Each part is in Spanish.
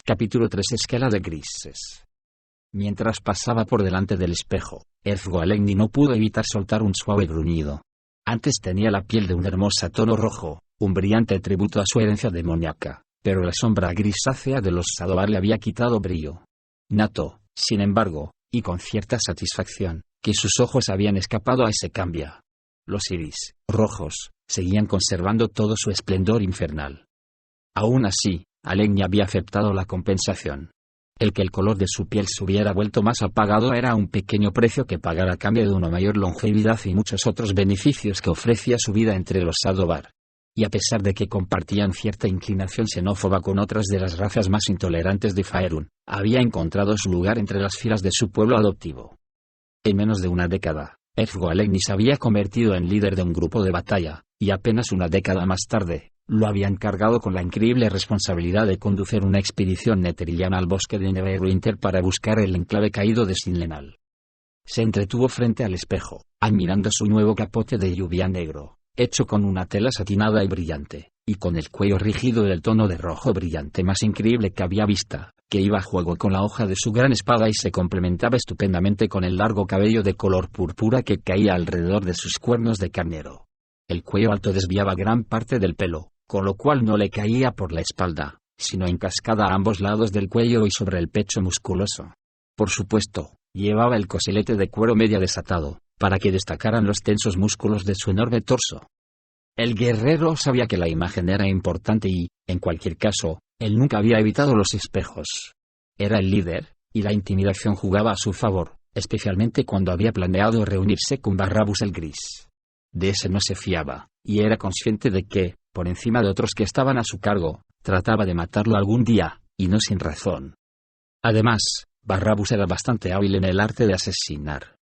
Capítulo 3. Escala de grises. Mientras pasaba por delante del espejo, Erzualegni no pudo evitar soltar un suave gruñido. Antes tenía la piel de un hermoso tono rojo, un brillante tributo a su herencia demoníaca, pero la sombra grisácea de los Sadobar le había quitado brillo. Notó, sin embargo, y con cierta satisfacción, que sus ojos habían escapado a ese cambio. Los iris, rojos, seguían conservando todo su esplendor infernal. Aún así, Alegni había aceptado la compensación. El que el color de su piel se hubiera vuelto más apagado era un pequeño precio que pagar a cambio de una mayor longevidad y muchos otros beneficios que ofrecía su vida entre los Sadobar. Y a pesar de que compartían cierta inclinación xenófoba con otras de las razas más intolerantes de Faerun, había encontrado su lugar entre las filas de su pueblo adoptivo. En menos de una década, Erzualegni se había convertido en líder de un grupo de batalla, y apenas una década más tarde, lo habían cargado con la increíble responsabilidad de conducir una expedición netheriliana al bosque de Neverwinter para buscar el enclave caído de Sinlenal. Se entretuvo frente al espejo, admirando su nuevo capote de lluvia negro, hecho con una tela satinada y brillante, y con el cuello rígido del tono de rojo brillante más increíble que había visto, que iba a juego con la hoja de su gran espada y se complementaba estupendamente con el largo cabello de color púrpura que caía alrededor de sus cuernos de carnero. El cuello alto desviaba gran parte del pelo, con lo cual no le caía por la espalda, sino en cascada a ambos lados del cuello y sobre el pecho musculoso. Por supuesto, llevaba el coselete de cuero media desatado, para que destacaran los tensos músculos de su enorme torso. El guerrero sabía que la imagen era importante y, en cualquier caso, él nunca había evitado los espejos. Era el líder, y la intimidación jugaba a su favor, especialmente cuando había planeado reunirse con Barrabus el Gris. De ese no se fiaba, y era consciente de que, por encima de otros que estaban a su cargo, trataba de matarlo algún día, y no sin razón. Además, Barrabus era bastante hábil en el arte de asesinar.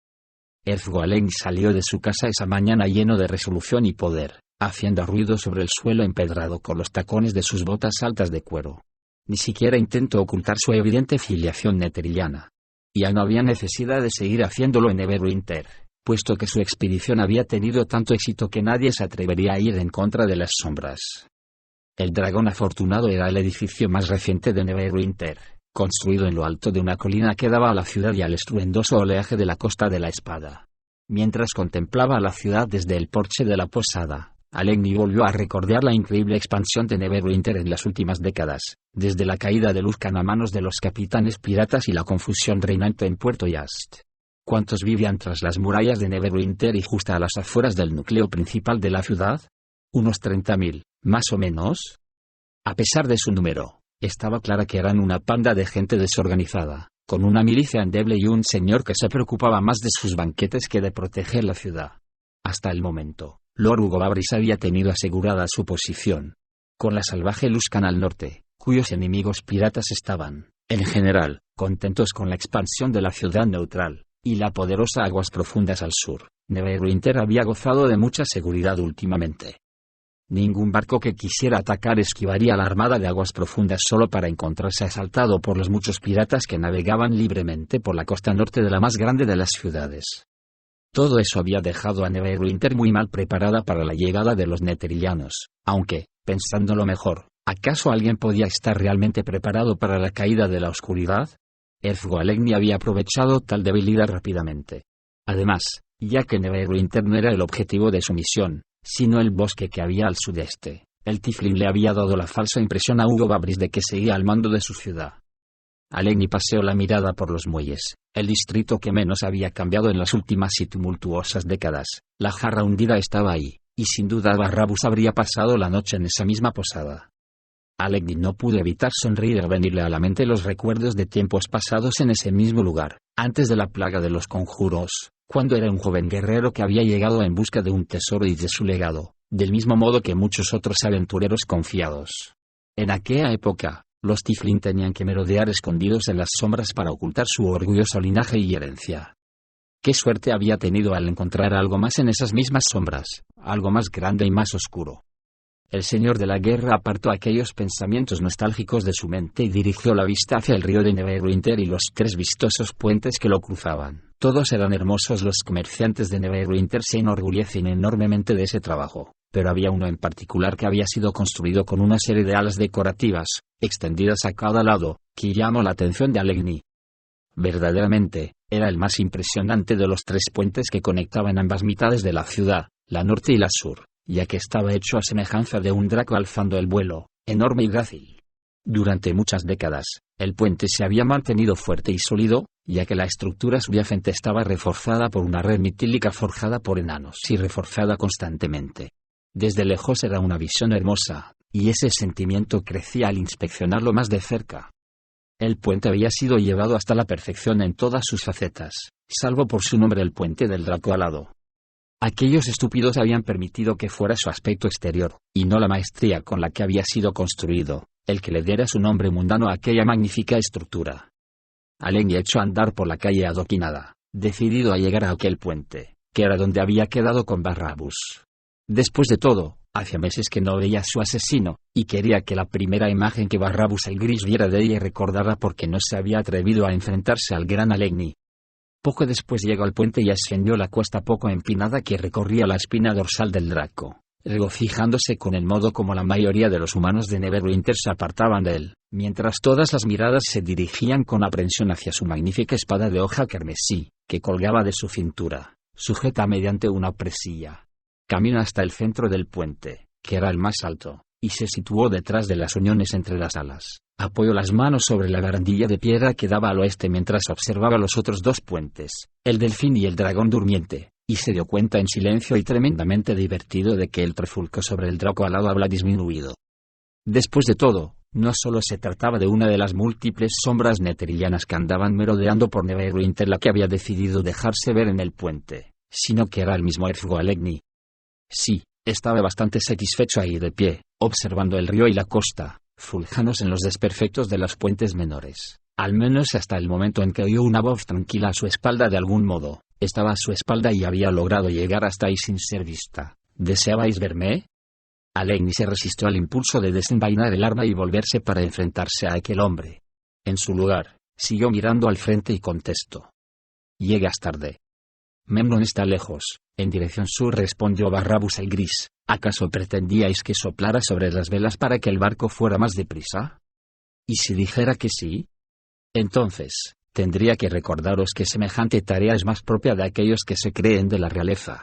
Erzualegni salió de su casa esa mañana lleno de resolución y poder, haciendo ruido sobre el suelo empedrado con los tacones de sus botas altas de cuero. Ni siquiera intentó ocultar su evidente filiación netheriliana. Ya no había necesidad de seguir haciéndolo en Neverwinter, puesto que su expedición había tenido tanto éxito que nadie se atrevería a ir en contra de las sombras. El Dragón Afortunado era el edificio más reciente de Neverwinter, construido en lo alto de una colina que daba a la ciudad y al estruendoso oleaje de la Costa de la Espada. Mientras contemplaba la ciudad desde el porche de la posada, Alegni volvió a recordar la increíble expansión de Neverwinter en las últimas décadas, desde la caída de Luzcan a manos de los capitanes piratas y la confusión reinante en Puerto Yast. ¿Cuántos vivían tras las murallas de Neverwinter y justo a las afueras del núcleo principal de la ciudad? ¿Unos 30.000, más o menos? A pesar de su número, estaba clara que eran una panda de gente desorganizada, con una milicia endeble y un señor que se preocupaba más de sus banquetes que de proteger la ciudad. Hasta el momento, Lord Hugo Babris había tenido asegurada su posición. Con la salvaje Luzcan al norte, cuyos enemigos piratas estaban, en general, contentos con la expansión de la ciudad neutral, y la poderosa Aguas Profundas al sur, Neverwinter había gozado de mucha seguridad últimamente. Ningún barco que quisiera atacar esquivaría la armada de Aguas Profundas solo para encontrarse asaltado por los muchos piratas que navegaban libremente por la costa norte de la más grande de las ciudades. Todo eso había dejado a Neverwinter muy mal preparada para la llegada de los netherilianos, aunque, pensándolo mejor, ¿acaso alguien podía estar realmente preparado para la caída de la oscuridad? Erzualegni había aprovechado tal debilidad rápidamente. Además, ya que Neverwinter no era el objetivo de su misión, sino el bosque que había al sudeste, el Tiflin le había dado la falsa impresión a Hugo Babris de que seguía al mando de su ciudad. Alegni paseó la mirada por los muelles, el distrito que menos había cambiado en las últimas y tumultuosas décadas. La jarra hundida estaba ahí, y sin duda Barrabus habría pasado la noche en esa misma posada. Alegni no pudo evitar sonreír al venirle a la mente los recuerdos de tiempos pasados en ese mismo lugar, antes de la plaga de los conjuros, cuando era un joven guerrero que había llegado en busca de un tesoro y de su legado, del mismo modo que muchos otros aventureros confiados. En aquella época, los Tiflin tenían que merodear escondidos en las sombras para ocultar su orgulloso linaje y herencia. Qué suerte había tenido al encontrar algo más en esas mismas sombras, algo más grande y más oscuro. El señor de la guerra apartó aquellos pensamientos nostálgicos de su mente y dirigió la vista hacia el río de Neverwinter y los 3 vistosos puentes que lo cruzaban. Todos eran hermosos. Los comerciantes de Neverwinter se enorgullecen enormemente de ese trabajo, pero había uno en particular que había sido construido con una serie de alas decorativas, extendidas a cada lado, que llamó la atención de Alegni. Verdaderamente, era el más impresionante de los 3 puentes que conectaban ambas mitades de la ciudad, la norte y la sur, ya que estaba hecho a semejanza de un draco alzando el vuelo, enorme y grácil. Durante muchas décadas, el puente se había mantenido fuerte y sólido, ya que la estructura subyacente estaba reforzada por una red metálica forjada por enanos y reforzada constantemente. Desde lejos era una visión hermosa, y ese sentimiento crecía al inspeccionarlo más de cerca. El puente había sido llevado hasta la perfección en todas sus facetas, salvo por su nombre, el puente del draco alado. Aquellos estúpidos habían permitido que fuera su aspecto exterior, y no la maestría con la que había sido construido, el que le diera su nombre mundano a aquella magnífica estructura. Alegni echó a andar por la calle adoquinada, decidido a llegar a aquel puente, que era donde había quedado con Barrabus. Después de todo, hacía meses que no veía a su asesino, y quería que la primera imagen que Barrabus el Gris viera de ella recordara por qué no se había atrevido a enfrentarse al gran Alegni. Poco después llegó al puente y ascendió la cuesta poco empinada que recorría la espina dorsal del draco, regocijándose con el modo como la mayoría de los humanos de Neverwinter se apartaban de él, mientras todas las miradas se dirigían con aprensión hacia su magnífica espada de hoja carmesí, que colgaba de su cintura, sujeta mediante una presilla. Caminó hasta el centro del puente, que era el más alto, y se situó detrás de las uniones entre las alas. Apoyó las manos sobre la barandilla de piedra que daba al oeste mientras observaba los otros 2 puentes, el delfín y el dragón durmiente, y se dio cuenta en silencio y tremendamente divertido de que el trifulco sobre el draco alado había disminuido. Después de todo, no solo se trataba de una de las múltiples sombras netherilianas que andaban merodeando por Neverwinter la que había decidido dejarse ver en el puente, sino que era el mismo Alegni. Sí, estaba bastante satisfecho ahí de pie, observando el río y la costa, fuljándose en los desperfectos de los puentes menores, al menos hasta el momento en que oyó una voz tranquila a su espalda. De algún modo, estaba a su espalda y había logrado llegar hasta ahí sin ser vista. ¿Deseabais verme? Alegni se resistió al impulso de desenvainar el arma y volverse para enfrentarse a aquel hombre. En su lugar, siguió mirando al frente y contestó: «Llegas tarde. Memnon está lejos, en dirección sur», respondió Barrabus el Gris. «¿Acaso pretendíais que soplara sobre las velas para que el barco fuera más deprisa? ¿Y si dijera que sí? Entonces, tendría que recordaros que semejante tarea es más propia de aquellos que se creen de la realeza».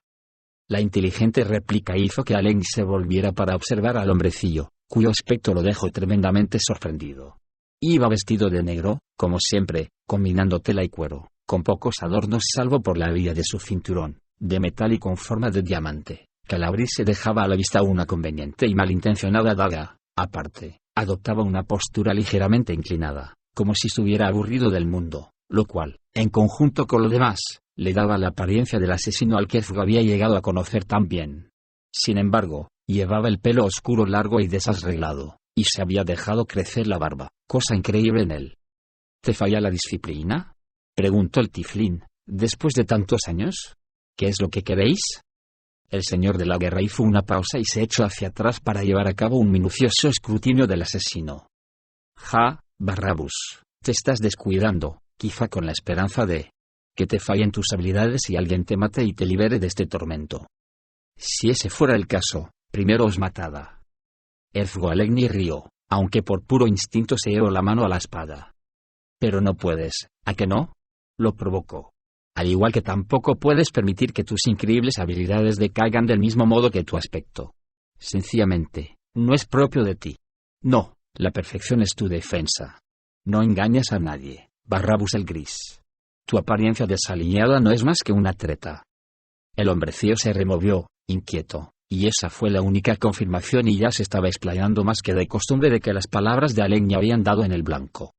La inteligente réplica hizo que Alegni se volviera para observar al hombrecillo, cuyo aspecto lo dejó tremendamente sorprendido. Iba vestido de negro, como siempre, combinando tela y cuero, con pocos adornos salvo por la hebilla de su cinturón, de metal y con forma de diamante, que al abrirse dejaba a la vista una conveniente y malintencionada daga. Aparte, adoptaba una postura ligeramente inclinada, como si estuviera aburrido del mundo, lo cual, en conjunto con lo demás, le daba la apariencia del asesino al que Ezgo había llegado a conocer tan bien. Sin embargo, llevaba el pelo oscuro largo y desarreglado, y se había dejado crecer la barba, cosa increíble en él. ¿Te falla la disciplina?, preguntó el tiflín, después de tantos años. ¿Qué es lo que queréis? El señor de la guerra hizo una pausa y se echó hacia atrás para llevar a cabo un minucioso escrutinio del asesino. «Ja, Barrabus, te estás descuidando, quizá con la esperanza de que te fallen tus habilidades y alguien te mate y te libere de este tormento. Si ese fuera el caso, primero os matada». Ezgo Alegni rió, aunque por puro instinto se llevó la mano a la espada. «Pero no puedes, ¿a que no?», lo provocó. «Al igual que tampoco puedes permitir que tus increíbles habilidades decaigan del mismo modo que tu aspecto. Sencillamente, no es propio de ti. No, la perfección es tu defensa. No engañas a nadie, Barrabus el Gris. Tu apariencia desaliñada no es más que una treta». El hombrecillo se removió, inquieto, y esa fue la única confirmación y ya se estaba explayando más que de costumbre de que las palabras de Alegni habían dado en el blanco.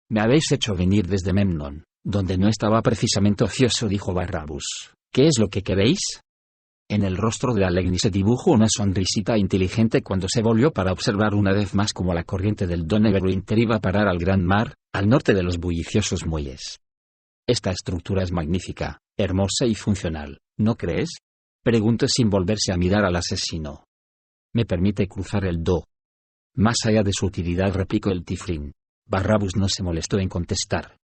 «Me habéis hecho venir desde Memnon, donde no estaba precisamente ocioso», dijo Barrabus. «¿Qué es lo que queréis?». En el rostro de Alegni se dibujó una sonrisita inteligente cuando se volvió para observar una vez más cómo la corriente del Don Neverwinter iba a parar al gran mar, al norte de los bulliciosos muelles. «Esta estructura es magnífica, hermosa y funcional, ¿no crees?», preguntó sin volverse a mirar al asesino. «Me permite cruzar el Do». «Más allá de su utilidad», replicó el tiflín. Barrabus no se molestó en contestar.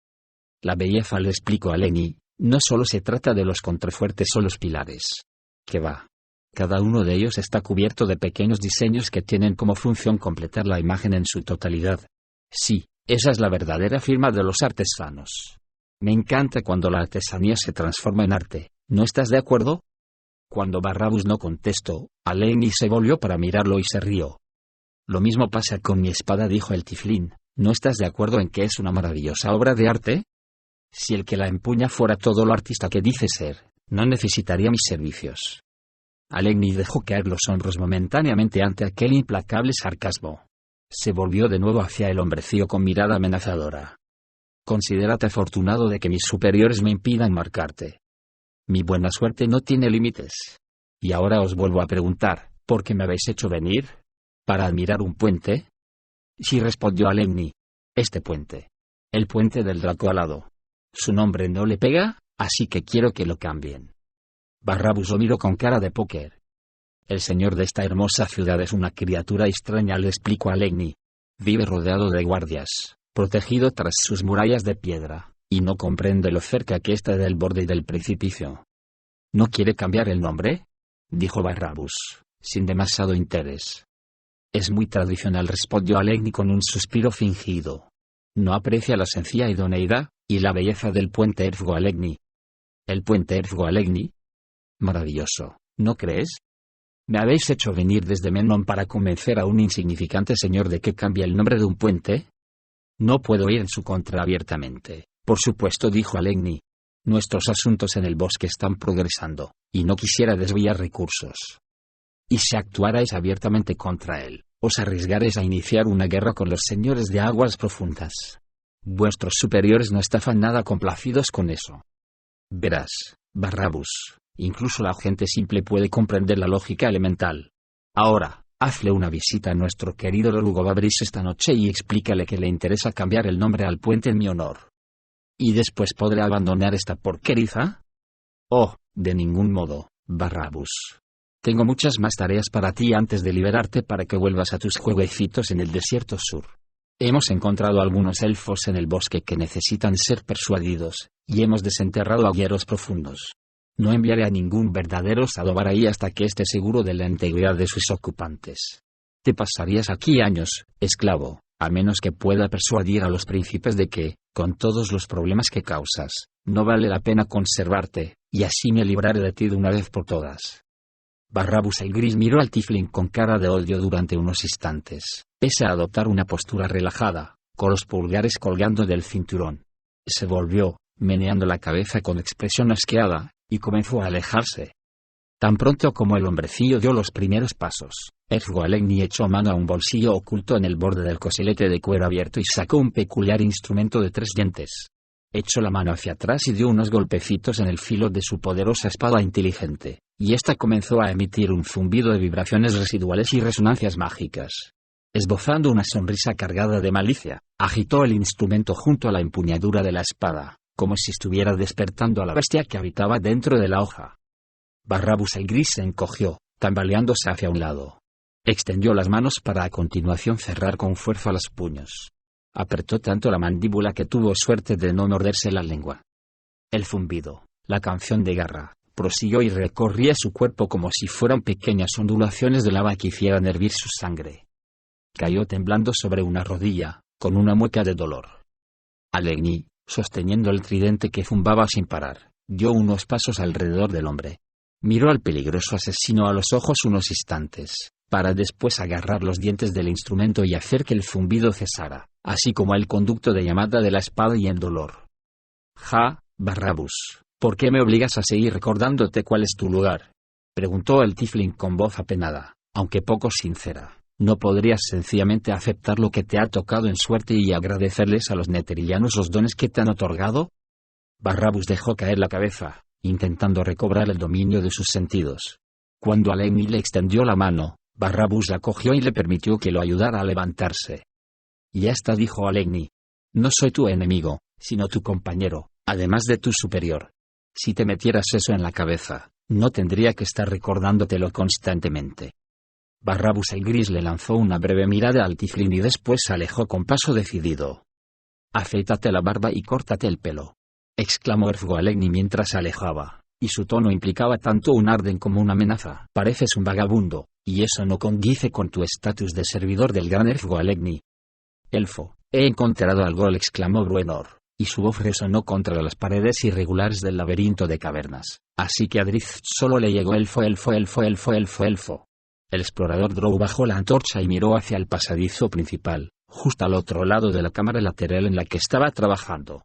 «La belleza», le explicó Alegni, «no solo se trata de los contrafuertes o los pilares. Que va. Cada uno de ellos está cubierto de pequeños diseños que tienen como función completar la imagen en su totalidad. Sí, Esa es la verdadera firma de los artesanos. Me encanta cuando la artesanía se transforma en arte, ¿no estás de acuerdo? Cuando Barrabás no contestó, Alegni se volvió para mirarlo y se rió. Lo mismo pasa con mi espada, dijo el tiflín. ¿No estás de acuerdo en que es una maravillosa obra de arte? Si el que la empuña fuera todo lo artista que dice ser, no necesitaría mis servicios. Alegni dejó caer los hombros momentáneamente ante aquel implacable sarcasmo. Se volvió de nuevo hacia el hombrecillo con mirada amenazadora. Considérate afortunado de que mis superiores me impidan marcarte. Mi buena suerte no tiene límites. Y ahora os vuelvo a preguntar, ¿por qué me habéis hecho venir? ¿Para admirar un puente? Sí, respondió Alegni. Este puente. El puente del Draco alado. Su nombre no le pega, así que quiero que lo cambien. Barrabás lo miró con cara de póker. El señor de esta hermosa ciudad es una criatura extraña, le explicó Alegni. Vive rodeado de guardias, protegido tras sus murallas de piedra, y no comprende lo cerca que está del borde del precipicio. ¿No quiere cambiar el nombre?, dijo Barrabás, sin demasiado interés. Es muy tradicional, respondió Alegni con un suspiro fingido. No aprecia la sencilla idoneidad y la belleza del puente Erfgo Alegni. ¿El puente Erfgo Alegni? Maravilloso, ¿no crees? ¿Me habéis hecho venir desde Menón para convencer a un insignificante señor de que cambie el nombre de un puente? No puedo ir en su contra abiertamente, por supuesto, dijo Alegni. Nuestros asuntos en el bosque están progresando, y no quisiera desviar recursos. Y si actuarais abiertamente contra él, os arriesgaréis a iniciar una guerra con los señores de aguas profundas. Vuestros superiores no estaban nada complacidos con eso. Verás, Barrabás, incluso la gente simple puede comprender la lógica elemental. Ahora, hazle una visita a nuestro querido Lugo Babris esta noche y explícale que le interesa cambiar el nombre al puente en mi honor. ¿Y después podré abandonar esta porqueriza? Oh, de ningún modo, Barrabás. Tengo muchas más tareas para ti antes de liberarte para que vuelvas a tus jueguecitos en el desierto sur. Hemos encontrado algunos elfos en el bosque que necesitan ser persuadidos, y hemos desenterrado agujeros profundos. No enviaré a ningún verdadero Sadobar ahí hasta que esté seguro de la integridad de sus ocupantes. Te pasarías aquí años, esclavo, a menos que pueda persuadir a los príncipes de que, con todos los problemas que causas, no vale la pena conservarte, y así me libraré de ti de una vez por todas. Barrabás el gris miró al tiflín con cara de odio durante unos instantes, pese a adoptar una postura relajada, con los pulgares colgando del cinturón. Se volvió, meneando la cabeza con expresión asqueada, y comenzó a alejarse. Tan pronto como el hombrecillo dio los primeros pasos, Erfgo Alegni echó mano a un bolsillo oculto en el borde del coselete de cuero abierto y sacó un peculiar instrumento de 3 dientes. Echó la mano hacia atrás y dio unos golpecitos en el filo de su poderosa espada inteligente, y ésta comenzó a emitir un zumbido de vibraciones residuales y resonancias mágicas. Esbozando una sonrisa cargada de malicia, agitó el instrumento junto a la empuñadura de la espada, como si estuviera despertando a la bestia que habitaba dentro de la hoja. Barrabás el gris se encogió, tambaleándose hacia un lado. Extendió las manos para a continuación cerrar con fuerza los puños. Apretó tanto la mandíbula que tuvo suerte de no morderse la lengua. El zumbido, la canción de guerra, prosiguió y recorría su cuerpo como si fueran pequeñas ondulaciones de lava que hicieran hervir su sangre. Cayó temblando sobre una rodilla, con una mueca de dolor. Alegni, sosteniendo el tridente que zumbaba sin parar, dio unos pasos alrededor del hombre. Miró al peligroso asesino a los ojos unos instantes, para después agarrar los dientes del instrumento y hacer que el zumbido cesara, así como el conducto de llamada de la espada y el dolor. «Ja, Barrabás, ¿por qué me obligas a seguir recordándote cuál es tu lugar?», preguntó el tiflín con voz apenada, aunque poco sincera. ¿No podrías sencillamente aceptar lo que te ha tocado en suerte y agradecerles a los netherilianos los dones que te han otorgado? Barrabás dejó caer la cabeza, intentando recobrar el dominio de sus sentidos. Cuando Alegni le extendió la mano, Barrabás la cogió y le permitió que lo ayudara a levantarse. «Ya está», dijo Alegni. «No soy tu enemigo, sino tu compañero, además de tu superior. Si te metieras eso en la cabeza, no tendría que estar recordándotelo constantemente». Barrabás el gris le lanzó una breve mirada al tiflín y después se alejó con paso decidido. «Afeítate la barba y córtate el pelo», exclamó Erfgo Alegni mientras se alejaba, y su tono implicaba tanto un orden como una amenaza. «Pareces un vagabundo, y eso no condice con tu estatus de servidor del gran Erfgo Alegni». «Elfo», He encontrado algo, exclamó Bruenor, y su voz resonó contra las paredes irregulares del laberinto de cavernas, así que a Drizzt solo le llegó elfo. El explorador Drow bajó la antorcha y miró hacia el pasadizo principal, justo al otro lado de la cámara lateral en la que estaba trabajando.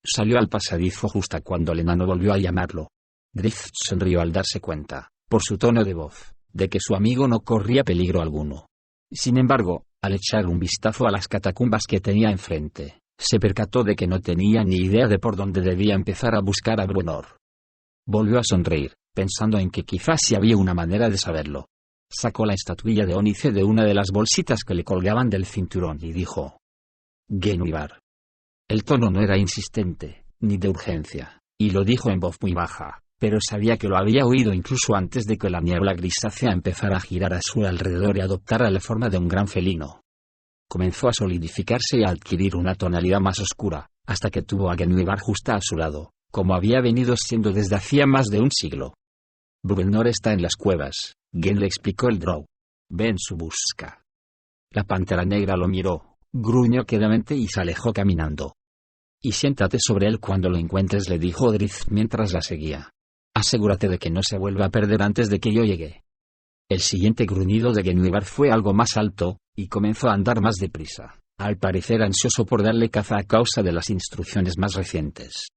Salió al pasadizo justo cuando el enano volvió a llamarlo. Drizzt sonrió al darse cuenta, por su tono de voz, de que su amigo no corría peligro alguno. Sin embargo, al echar un vistazo a las catacumbas que tenía enfrente, se percató de que no tenía ni idea de por dónde debía empezar a buscar a Bruenor. Volvió a sonreír, pensando en que quizás sí había una manera de saberlo. Sacó la estatuilla de ónice de una de las bolsitas que le colgaban del cinturón y dijo: Genwibar. El tono no era insistente, ni de urgencia, y lo dijo en voz muy baja, pero sabía que lo había oído incluso antes de que la niebla grisácea empezara a girar a su alrededor y adoptara la forma de un gran felino. Comenzó a solidificarse y a adquirir una tonalidad más oscura, hasta que tuvo a Genwibar justo a su lado, como había venido siendo desde hacía más de un siglo. Bruenor está en las cuevas, Gen, le explicó el Drow. Ve en su busca. La pantera negra lo miró, gruñó quedamente y se alejó caminando. Y siéntate sobre él cuando lo encuentres, le dijo Drizzt mientras la seguía. Asegúrate de que no se vuelva a perder antes de que yo llegue. El siguiente gruñido de Genwibar fue algo más alto, y comenzó a andar más deprisa, al parecer ansioso por darle caza a causa de las instrucciones más recientes.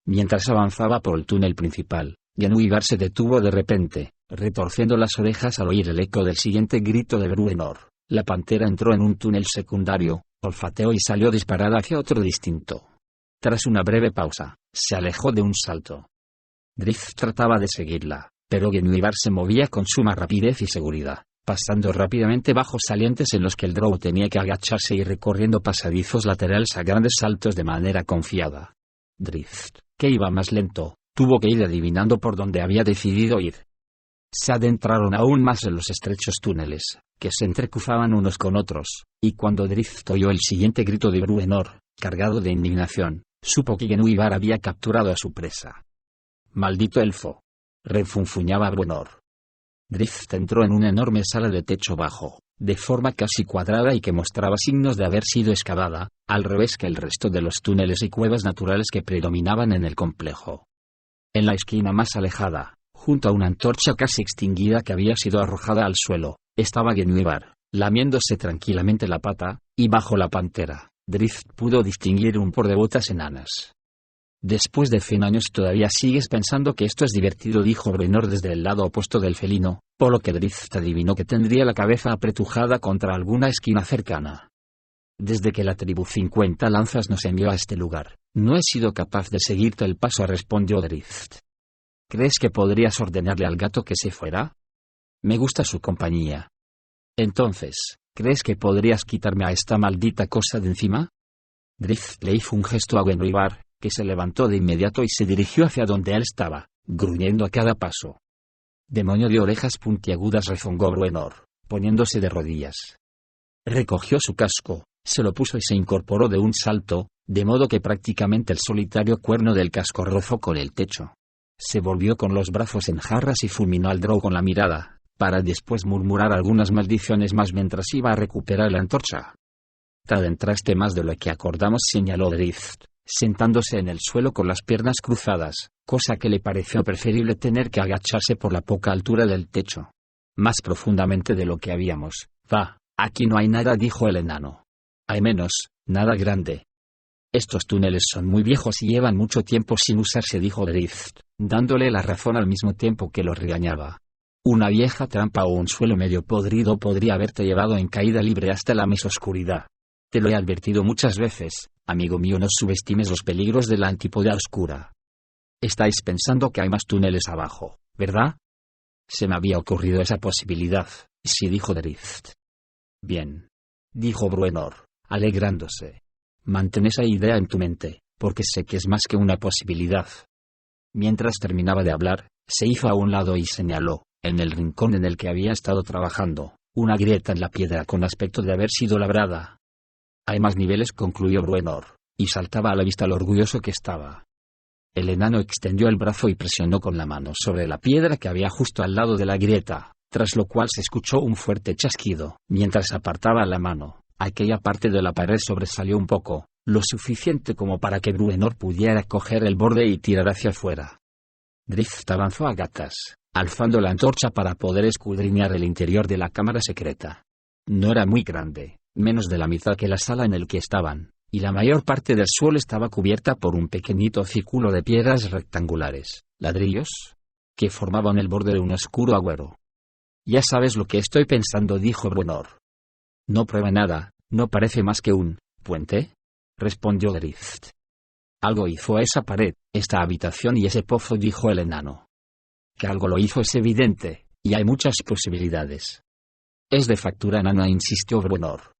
Mientras avanzaba por el túnel principal, Genwibar se detuvo de repente, retorciendo las orejas al oír el eco del siguiente grito de Bruenor. La pantera entró en un túnel secundario, olfateó y salió disparada hacia otro distinto. Tras una breve pausa, se alejó de un salto. Drizzt trataba de seguirla, pero Genwibar se movía con suma rapidez y seguridad, pasando rápidamente bajo salientes en los que el Drow tenía que agacharse y recorriendo pasadizos laterales a grandes saltos de manera confiada. Drizzt, que iba más lento, tuvo que ir adivinando por dónde había decidido ir. Se adentraron aún más en los estrechos túneles, que se entrecruzaban unos con otros, y cuando Drizzt oyó el siguiente grito de Bruenor, cargado de indignación, supo que Genwibar había capturado a su presa. «Maldito elfo», refunfuñaba Bruenor. Drizzt entró en una enorme sala de techo bajo, de forma casi cuadrada y que mostraba signos de haber sido excavada, al revés que el resto de los túneles y cuevas naturales que predominaban en el complejo. En la esquina más alejada, junto a una antorcha casi extinguida que había sido arrojada al suelo, estaba Genwibar, lamiéndose tranquilamente la pata, y bajo la pantera, Drizzt pudo distinguir un par de botas enanas. «Después de 100 años todavía sigues pensando que esto es divertido», dijo Bruenor desde el lado opuesto del felino, por lo que Drizzt adivinó que tendría la cabeza apretujada contra alguna esquina cercana. «Desde que la tribu 50 lanzas nos envió a este lugar, no he sido capaz de seguirte el paso», respondió Drizzt. «¿Crees que podrías ordenarle al gato que se fuera? Me gusta su compañía. Entonces, ¿crees que podrías quitarme a esta maldita cosa de encima?» Drizzt le hizo un gesto a Genwibar, que se levantó de inmediato y se dirigió hacia donde él estaba, gruñendo a cada paso. «Demonio de orejas puntiagudas», rezongó Bruenor, poniéndose de rodillas. Recogió su casco, se lo puso y se incorporó de un salto, de modo que prácticamente el solitario cuerno del casco rozó con el techo. Se volvió con los brazos en jarras y fulminó al Drow con la mirada, para después murmurar algunas maldiciones más mientras iba a recuperar la antorcha. «Te adentraste más de lo que acordamos», señaló Drizzt, sentándose en el suelo con las piernas cruzadas, cosa que le pareció preferible tener que agacharse por la poca altura del techo. «Más profundamente de lo que habíamos. Va, aquí no hay nada», dijo el enano. «Hay menos, nada grande». «Estos túneles son muy viejos y llevan mucho tiempo sin usarse», dijo Drizzt, dándole la razón al mismo tiempo que lo regañaba. «Una vieja trampa o un suelo medio podrido podría haberte llevado en caída libre hasta la mesoscuridad. Te lo he advertido muchas veces, amigo mío, no subestimes los peligros de la antípoda oscura. Estáis pensando que hay más túneles abajo, ¿verdad?» «Se me había ocurrido esa posibilidad», sí, dijo Drizzt. «Bien», dijo Bruenor, alegrándose. «Mantén esa idea en tu mente, porque sé que es más que una posibilidad». Mientras terminaba de hablar, se hizo a un lado y señaló, en el rincón en el que había estado trabajando, una grieta en la piedra con aspecto de haber sido labrada. «Hay más niveles», concluyó Bruenor, y saltaba a la vista lo orgulloso que estaba. El enano extendió el brazo y presionó con la mano sobre la piedra que había justo al lado de la grieta, tras lo cual se escuchó un fuerte chasquido. Mientras apartaba la mano, aquella parte de la pared sobresalió un poco, lo suficiente como para que Bruenor pudiera coger el borde y tirar hacia afuera. Drizzt avanzó a gatas, alzando la antorcha para poder escudriñar el interior de la cámara secreta. No era muy grande, menos de la mitad que la sala en la que estaban, y la mayor parte del suelo estaba cubierta por un pequeñito círculo de piedras rectangulares, ladrillos, que formaban el borde de un oscuro agüero. «Ya sabes lo que estoy pensando», dijo Bruenor. «No prueba nada, no parece más que un puente», respondió Drizzt. «Algo hizo a esa pared, esta habitación y ese pozo», dijo el enano. «Que algo lo hizo es evidente, y hay muchas posibilidades». «Es de factura enana», insistió Bruenor.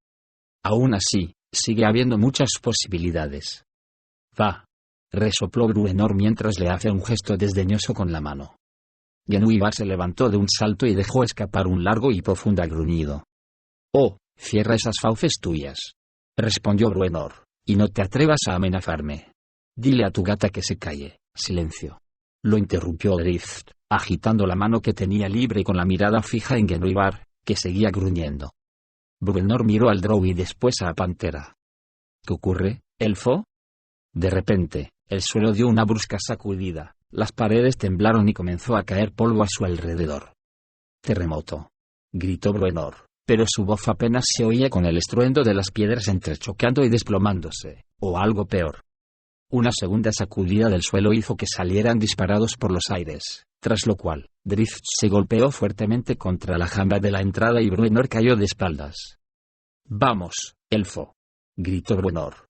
«Aún así, sigue habiendo muchas posibilidades». «Va», resopló Bruenor mientras le hacía un gesto desdeñoso con la mano. Genwibar se levantó de un salto y dejó escapar un largo y profundo gruñido. «Oh, cierra esas fauces tuyas», respondió Bruenor, «y no te atrevas a amenazarme. Dile a tu gata que se calle». «Silencio», lo interrumpió Drizzt, agitando la mano que tenía libre y con la mirada fija en Genwibar, que seguía gruñendo. Bruenor miró al drow y después a la pantera. «¿Qué ocurre, elfo?» De repente, el suelo dio una brusca sacudida, las paredes temblaron y comenzó a caer polvo a su alrededor. «Terremoto», gritó Bruenor, pero su voz apenas se oía con el estruendo de las piedras entrechocando y desplomándose, o algo peor. Una segunda sacudida del suelo hizo que salieran disparados por los aires, tras lo cual, Drizzt se golpeó fuertemente contra la jamba de la entrada y Bruenor cayó de espaldas. «Vamos, elfo», gritó Bruenor.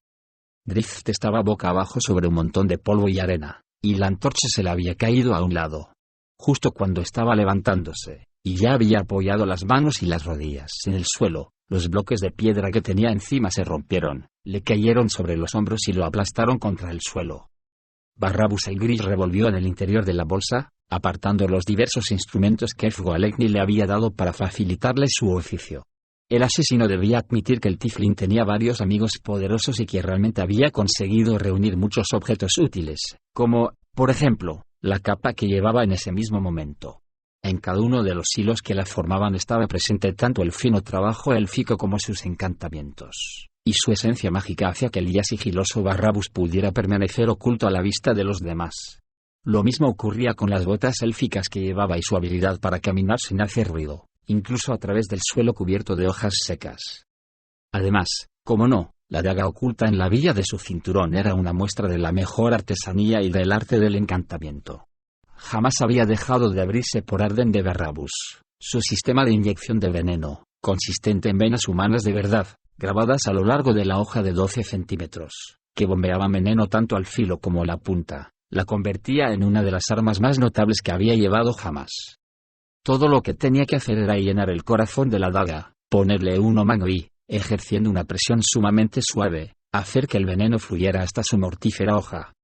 Drizzt estaba boca abajo sobre un montón de polvo y arena, y la antorcha se le había caído a un lado. Justo cuando estaba levantándose, y ya había apoyado las manos y las rodillas en el suelo, los bloques de piedra que tenía encima se rompieron, le cayeron sobre los hombros y lo aplastaron contra el suelo. Barrabus el gris revolvió en el interior de la bolsa, apartando los diversos instrumentos que Ethgo-Alekni le había dado para facilitarle su oficio. El asesino debía admitir que el Tiflin tenía varios amigos poderosos y que realmente había conseguido reunir muchos objetos útiles, como, por ejemplo, la capa que llevaba en ese mismo momento. En cada uno de los hilos que la formaban estaba presente tanto el fino trabajo élfico como sus encantamientos, y su esencia mágica hacía que el ya sigiloso Barrabus pudiera permanecer oculto a la vista de los demás. Lo mismo ocurría con las botas élficas que llevaba y su habilidad para caminar sin hacer ruido, incluso a través del suelo cubierto de hojas secas. Además, como no, la daga oculta en la villa de su cinturón era una muestra de la mejor artesanía y del arte del encantamiento. Jamás había dejado de abrirse por orden de Barrabus. Su sistema de inyección de veneno, consistente en venas humanas de verdad, grabadas a lo largo de la hoja de 12 centímetros, que bombeaba veneno tanto al filo como a la punta, la convertía en una de las armas más notables que había llevado jamás. Todo lo que tenía que hacer era llenar el corazón de la daga, ponerle uno mano y, ejerciendo una presión sumamente suave, hacer que el veneno fluyera hasta su mortífera hoja.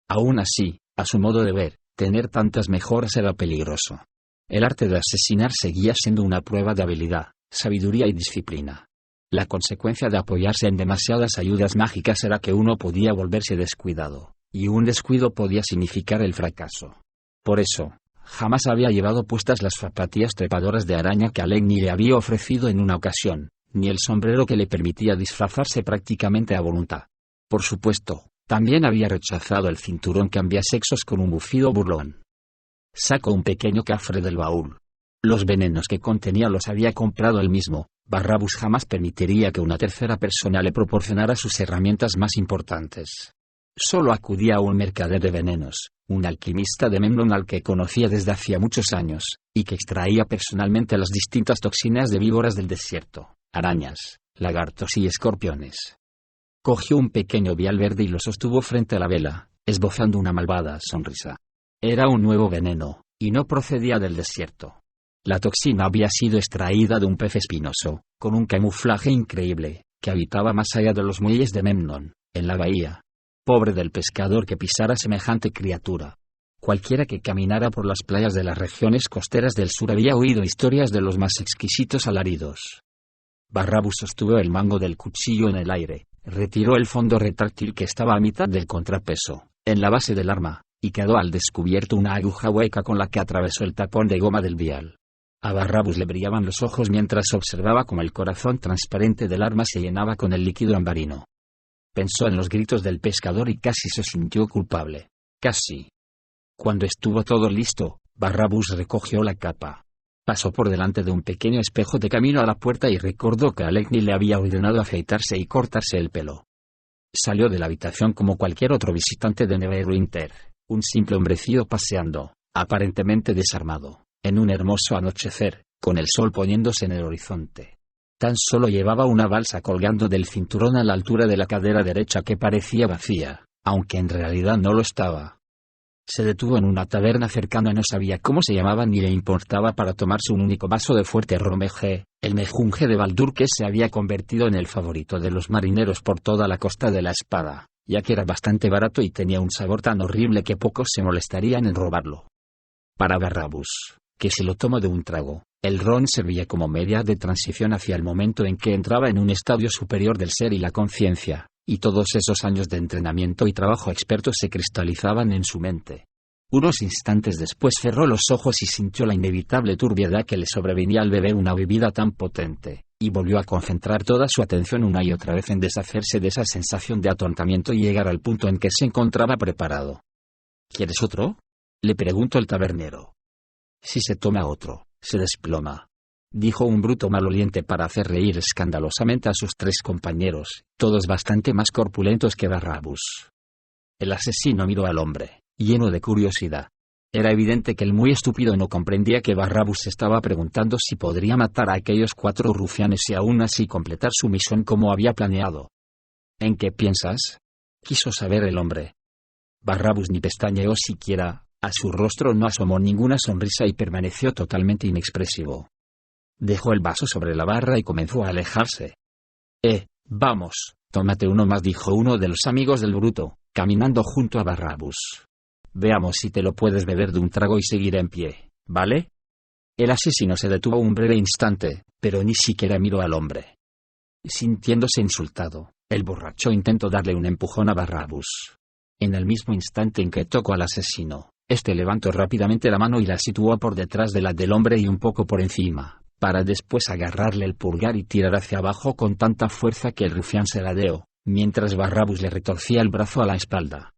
Aún así, a su modo de ver, tener tantas mejoras era peligroso. El arte de asesinar seguía siendo una prueba de habilidad, sabiduría y disciplina. La consecuencia de apoyarse en demasiadas ayudas mágicas era que uno podía volverse descuidado, y un descuido podía significar el fracaso. Por eso, jamás había llevado puestas las zapatillas trepadoras de araña que Alekni le había ofrecido en una ocasión, ni el sombrero que le permitía disfrazarse prácticamente a voluntad. Por supuesto, también había rechazado el cinturón cambiasexos con un bufido burlón. Sacó un pequeño cofre del baúl. Los venenos que contenía los había comprado él mismo. Barrabus jamás permitiría que una tercera persona le proporcionara sus herramientas más importantes. Solo acudía a un mercader de venenos, un alquimista de Memnon al que conocía desde hacía muchos años, y que extraía personalmente las distintas toxinas de víboras del desierto, arañas, lagartos y escorpiones. Cogió un pequeño vial verde y lo sostuvo frente a la vela, esbozando una malvada sonrisa. Era un nuevo veneno, y no procedía del desierto. La toxina había sido extraída de un pez espinoso, con un camuflaje increíble, que habitaba más allá de los muelles de Memnon, en la bahía. Pobre del pescador que pisara semejante criatura. Cualquiera que caminara por las playas de las regiones costeras del sur había oído historias de los más exquisitos alaridos. Barrabus sostuvo el mango del cuchillo en el aire, retiró el fondo retráctil que estaba a mitad del contrapeso, en la base del arma, y quedó al descubierto una aguja hueca con la que atravesó el tapón de goma del vial. A Barrabús le brillaban los ojos mientras observaba cómo el corazón transparente del arma se llenaba con el líquido ambarino. Pensó en los gritos del pescador y casi se sintió culpable. Casi. Cuando estuvo todo listo, Barrabús recogió la capa. Pasó por delante de un pequeño espejo de camino a la puerta y recordó que Alecni le había ordenado afeitarse y cortarse el pelo. Salió de la habitación como cualquier otro visitante de Neverwinter, un simple hombrecillo paseando, aparentemente desarmado, en un hermoso anochecer, con el sol poniéndose en el horizonte. Tan solo llevaba una balsa colgando del cinturón a la altura de la cadera derecha que parecía vacía, aunque en realidad no lo estaba. Se detuvo en una taberna cercana, no sabía cómo se llamaba ni le importaba, para tomarse un único vaso de fuerte romeje, el mejunje de Baldur, que se había convertido en el favorito de los marineros por toda la Costa de la Espada, ya que era bastante barato y tenía un sabor tan horrible que pocos se molestarían en robarlo. Para Barrabús, que se lo tomó de un trago, el ron servía como media de transición hacia el momento en que entraba en un estadio superior del ser y la conciencia, y todos esos años de entrenamiento y trabajo experto se cristalizaban en su mente. Unos instantes después cerró los ojos y sintió la inevitable turbiedad que le sobrevenía al beber una bebida tan potente, y volvió a concentrar toda su atención una y otra vez en deshacerse de esa sensación de atontamiento y llegar al punto en que se encontraba preparado. ¿Quieres otro?, le preguntó el tabernero. Si se toma otro, se desploma, dijo un bruto maloliente para hacer reír escandalosamente a sus tres compañeros, todos bastante más corpulentos que Barrabús. El asesino miró al hombre, lleno de curiosidad. Era evidente que el muy estúpido no comprendía que Barrabús estaba preguntando si podría matar a aquellos 4 rufianes y aún así completar su misión como había planeado. ¿En qué piensas?, quiso saber el hombre. Barrabús ni pestañeó siquiera, a su rostro no asomó ninguna sonrisa y permaneció totalmente inexpresivo. Dejó el vaso sobre la barra y comenzó a alejarse. Vamos, tómate uno más, dijo uno de los amigos del bruto, caminando junto a Barrabús. Veamos si te lo puedes beber de un trago y seguir en pie, ¿vale? El asesino se detuvo un breve instante, pero ni siquiera miró al hombre. Sintiéndose insultado, el borracho intentó darle un empujón a Barrabús. En el mismo instante en que tocó al asesino, este levantó rápidamente la mano y la situó por detrás de la del hombre y un poco por encima, para después agarrarle el pulgar y tirar hacia abajo con tanta fuerza que el rufián se ladeó, mientras Barrabús le retorcía el brazo a la espalda.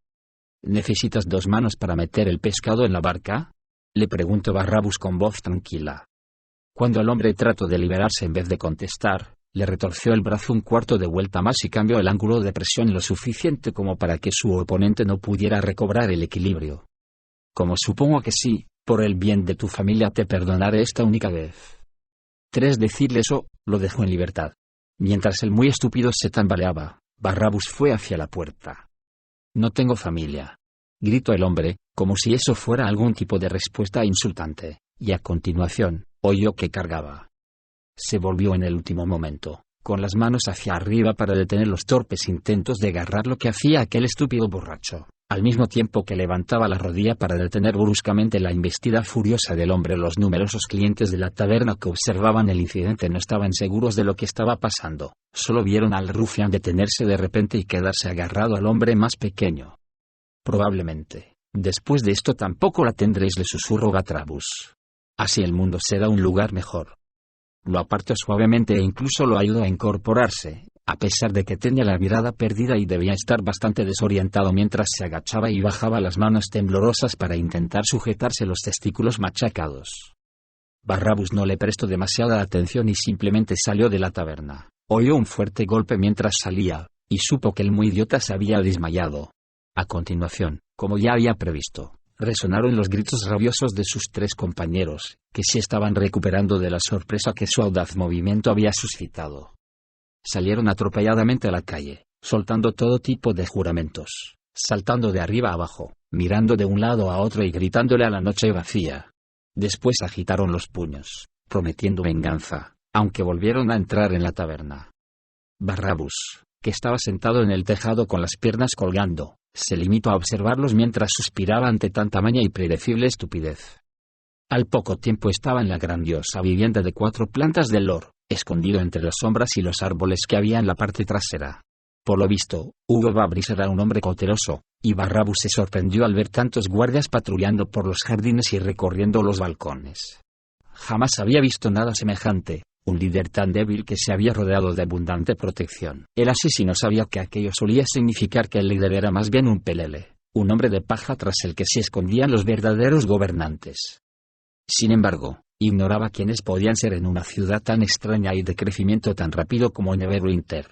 ¿Necesitas 2 manos para meter el pescado en la barca?, le preguntó Barrabús con voz tranquila. Cuando el hombre trató de liberarse en vez de contestar, le retorció el brazo un cuarto de vuelta más y cambió el ángulo de presión lo suficiente como para que su oponente no pudiera recobrar el equilibrio. Como supongo que sí, por el bien de tu familia te perdonaré esta única vez. Tras decirle eso, lo dejó en libertad. Mientras el muy estúpido se tambaleaba, Barrabús fue hacia la puerta. No tengo familia, gritó el hombre, como si eso fuera algún tipo de respuesta insultante, y a continuación, oyó que cargaba. Se volvió en el último momento, con las manos hacia arriba para detener los torpes intentos de agarrar lo que hacía aquel estúpido borracho, al mismo tiempo que levantaba la rodilla para detener bruscamente la embestida furiosa del hombre. Los numerosos clientes de la taberna que observaban el incidente no estaban seguros de lo que estaba pasando, solo vieron al rufián detenerse de repente y quedarse agarrado al hombre más pequeño. Probablemente, después de esto tampoco la tendréis, le susurró Barrabús. Así el mundo será un lugar mejor. Lo apartó suavemente e incluso lo ayudó a incorporarse, a pesar de que tenía la mirada perdida y debía estar bastante desorientado mientras se agachaba y bajaba las manos temblorosas para intentar sujetarse los testículos machacados. Barrabús no le prestó demasiada atención y simplemente salió de la taberna. Oyó un fuerte golpe mientras salía, y supo que el muy idiota se había desmayado. A continuación, como ya había previsto, resonaron los gritos rabiosos de sus 3 compañeros, que se estaban recuperando de la sorpresa que su audaz movimiento había suscitado. Salieron atropelladamente a la calle, soltando todo tipo de juramentos, saltando de arriba a abajo, mirando de un lado a otro y gritándole a la noche vacía. Después agitaron los puños, prometiendo venganza, aunque volvieron a entrar en la taberna. Barrabús, que estaba sentado en el tejado con las piernas colgando, se limitó a observarlos mientras suspiraba ante tan tamaña y predecible estupidez. Al poco tiempo estaba en la grandiosa vivienda de 4 plantas del Lord, escondido entre las sombras y los árboles que había en la parte trasera. Por lo visto, Hugo Babris era un hombre cauteloso, y Barrabús se sorprendió al ver tantos guardias patrullando por los jardines y recorriendo los balcones. Jamás había visto nada semejante, un líder tan débil que se había rodeado de abundante protección. El asesino sabía que aquello solía significar que el líder era más bien un pelele, un hombre de paja tras el que se escondían los verdaderos gobernantes. Sin embargo, ignoraba quiénes podían ser en una ciudad tan extraña y de crecimiento tan rápido como Neverwinter.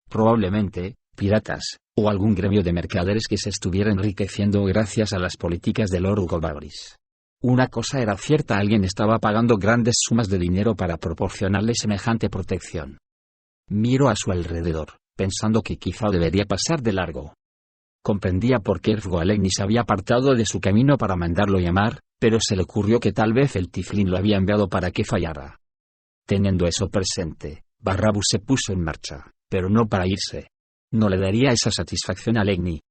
Probablemente, piratas, o algún gremio de mercaderes que se estuviera enriqueciendo gracias a las políticas de Lord Gobabris. Una cosa era cierta: alguien estaba pagando grandes sumas de dinero para proporcionarle semejante protección. Miró a su alrededor, pensando que quizá debería pasar de largo. Comprendía por qué Erfgoalegni se había apartado de su camino para mandarlo llamar, pero se le ocurrió que tal vez el tiflín lo había enviado para que fallara. Teniendo eso presente, Barrabus se puso en marcha, pero no para irse. No le daría esa satisfacción a Legni.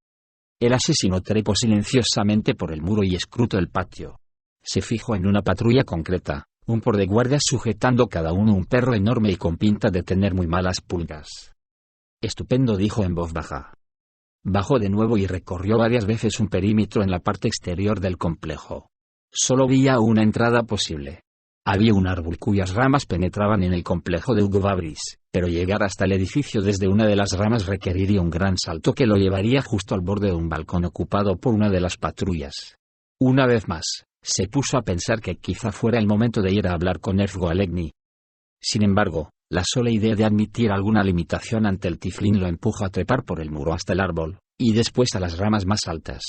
El asesino trepó silenciosamente por el muro y escrutó el patio. Se fijó en una patrulla concreta, un par de guardias sujetando cada uno un perro enorme y con pinta de tener muy malas pulgas. Estupendo, dijo en voz baja. Bajó de nuevo y recorrió varias veces un perímetro en la parte exterior del complejo. Solo veía una entrada posible. Había un árbol cuyas ramas penetraban en el complejo de Hugo Babris, pero llegar hasta el edificio desde una de las ramas requeriría un gran salto que lo llevaría justo al borde de un balcón ocupado por una de las patrullas. Una vez más, se puso a pensar que quizá fuera el momento de ir a hablar con Erfgoalegni. Sin embargo, la sola idea de admitir alguna limitación ante el tiflín lo empujó a trepar por el muro hasta el árbol, y después a las ramas más altas.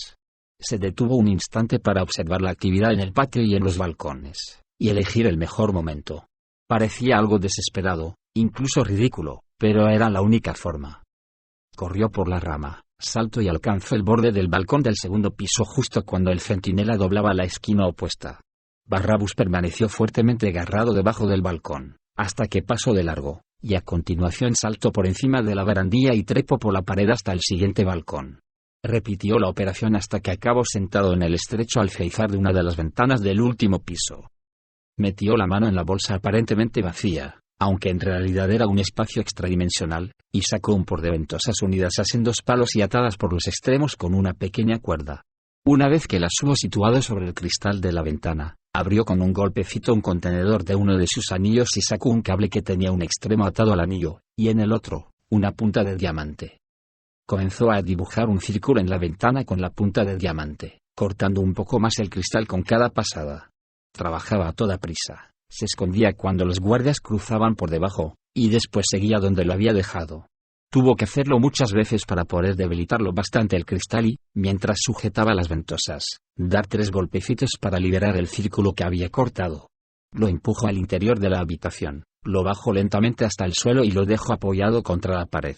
Se detuvo un instante para observar la actividad en el patio y en los balcones, y elegir el mejor momento. Parecía algo desesperado, incluso ridículo, pero era la única forma. Corrió por la rama, saltó y alcanzó el borde del balcón del segundo piso justo cuando el centinela doblaba la esquina opuesta. Barrabus permaneció fuertemente agarrado debajo del balcón, hasta que pasó de largo, y a continuación saltó por encima de la barandilla y trepó por la pared hasta el siguiente balcón. Repitió la operación hasta que acabó sentado en el estrecho alféizar de una de las ventanas del último piso. Metió la mano en la bolsa aparentemente vacía, aunque en realidad era un espacio extradimensional, y sacó un par de ventosas unidas a sendos palos y atadas por los extremos con una pequeña cuerda. Una vez que las hubo situado sobre el cristal de la ventana, abrió con un golpecito un contenedor de uno de sus anillos y sacó un cable que tenía un extremo atado al anillo, y en el otro, una punta de diamante. Comenzó a dibujar un círculo en la ventana con la punta de diamante, cortando un poco más el cristal con cada pasada. Trabajaba a toda prisa, se escondía cuando los guardias cruzaban por debajo, y después seguía donde lo había dejado. Tuvo que hacerlo muchas veces para poder debilitarlo bastante el cristal y, mientras sujetaba las ventosas, dar 3 golpecitos para liberar el círculo que había cortado. Lo empujó al interior de la habitación, lo bajó lentamente hasta el suelo y lo dejó apoyado contra la pared.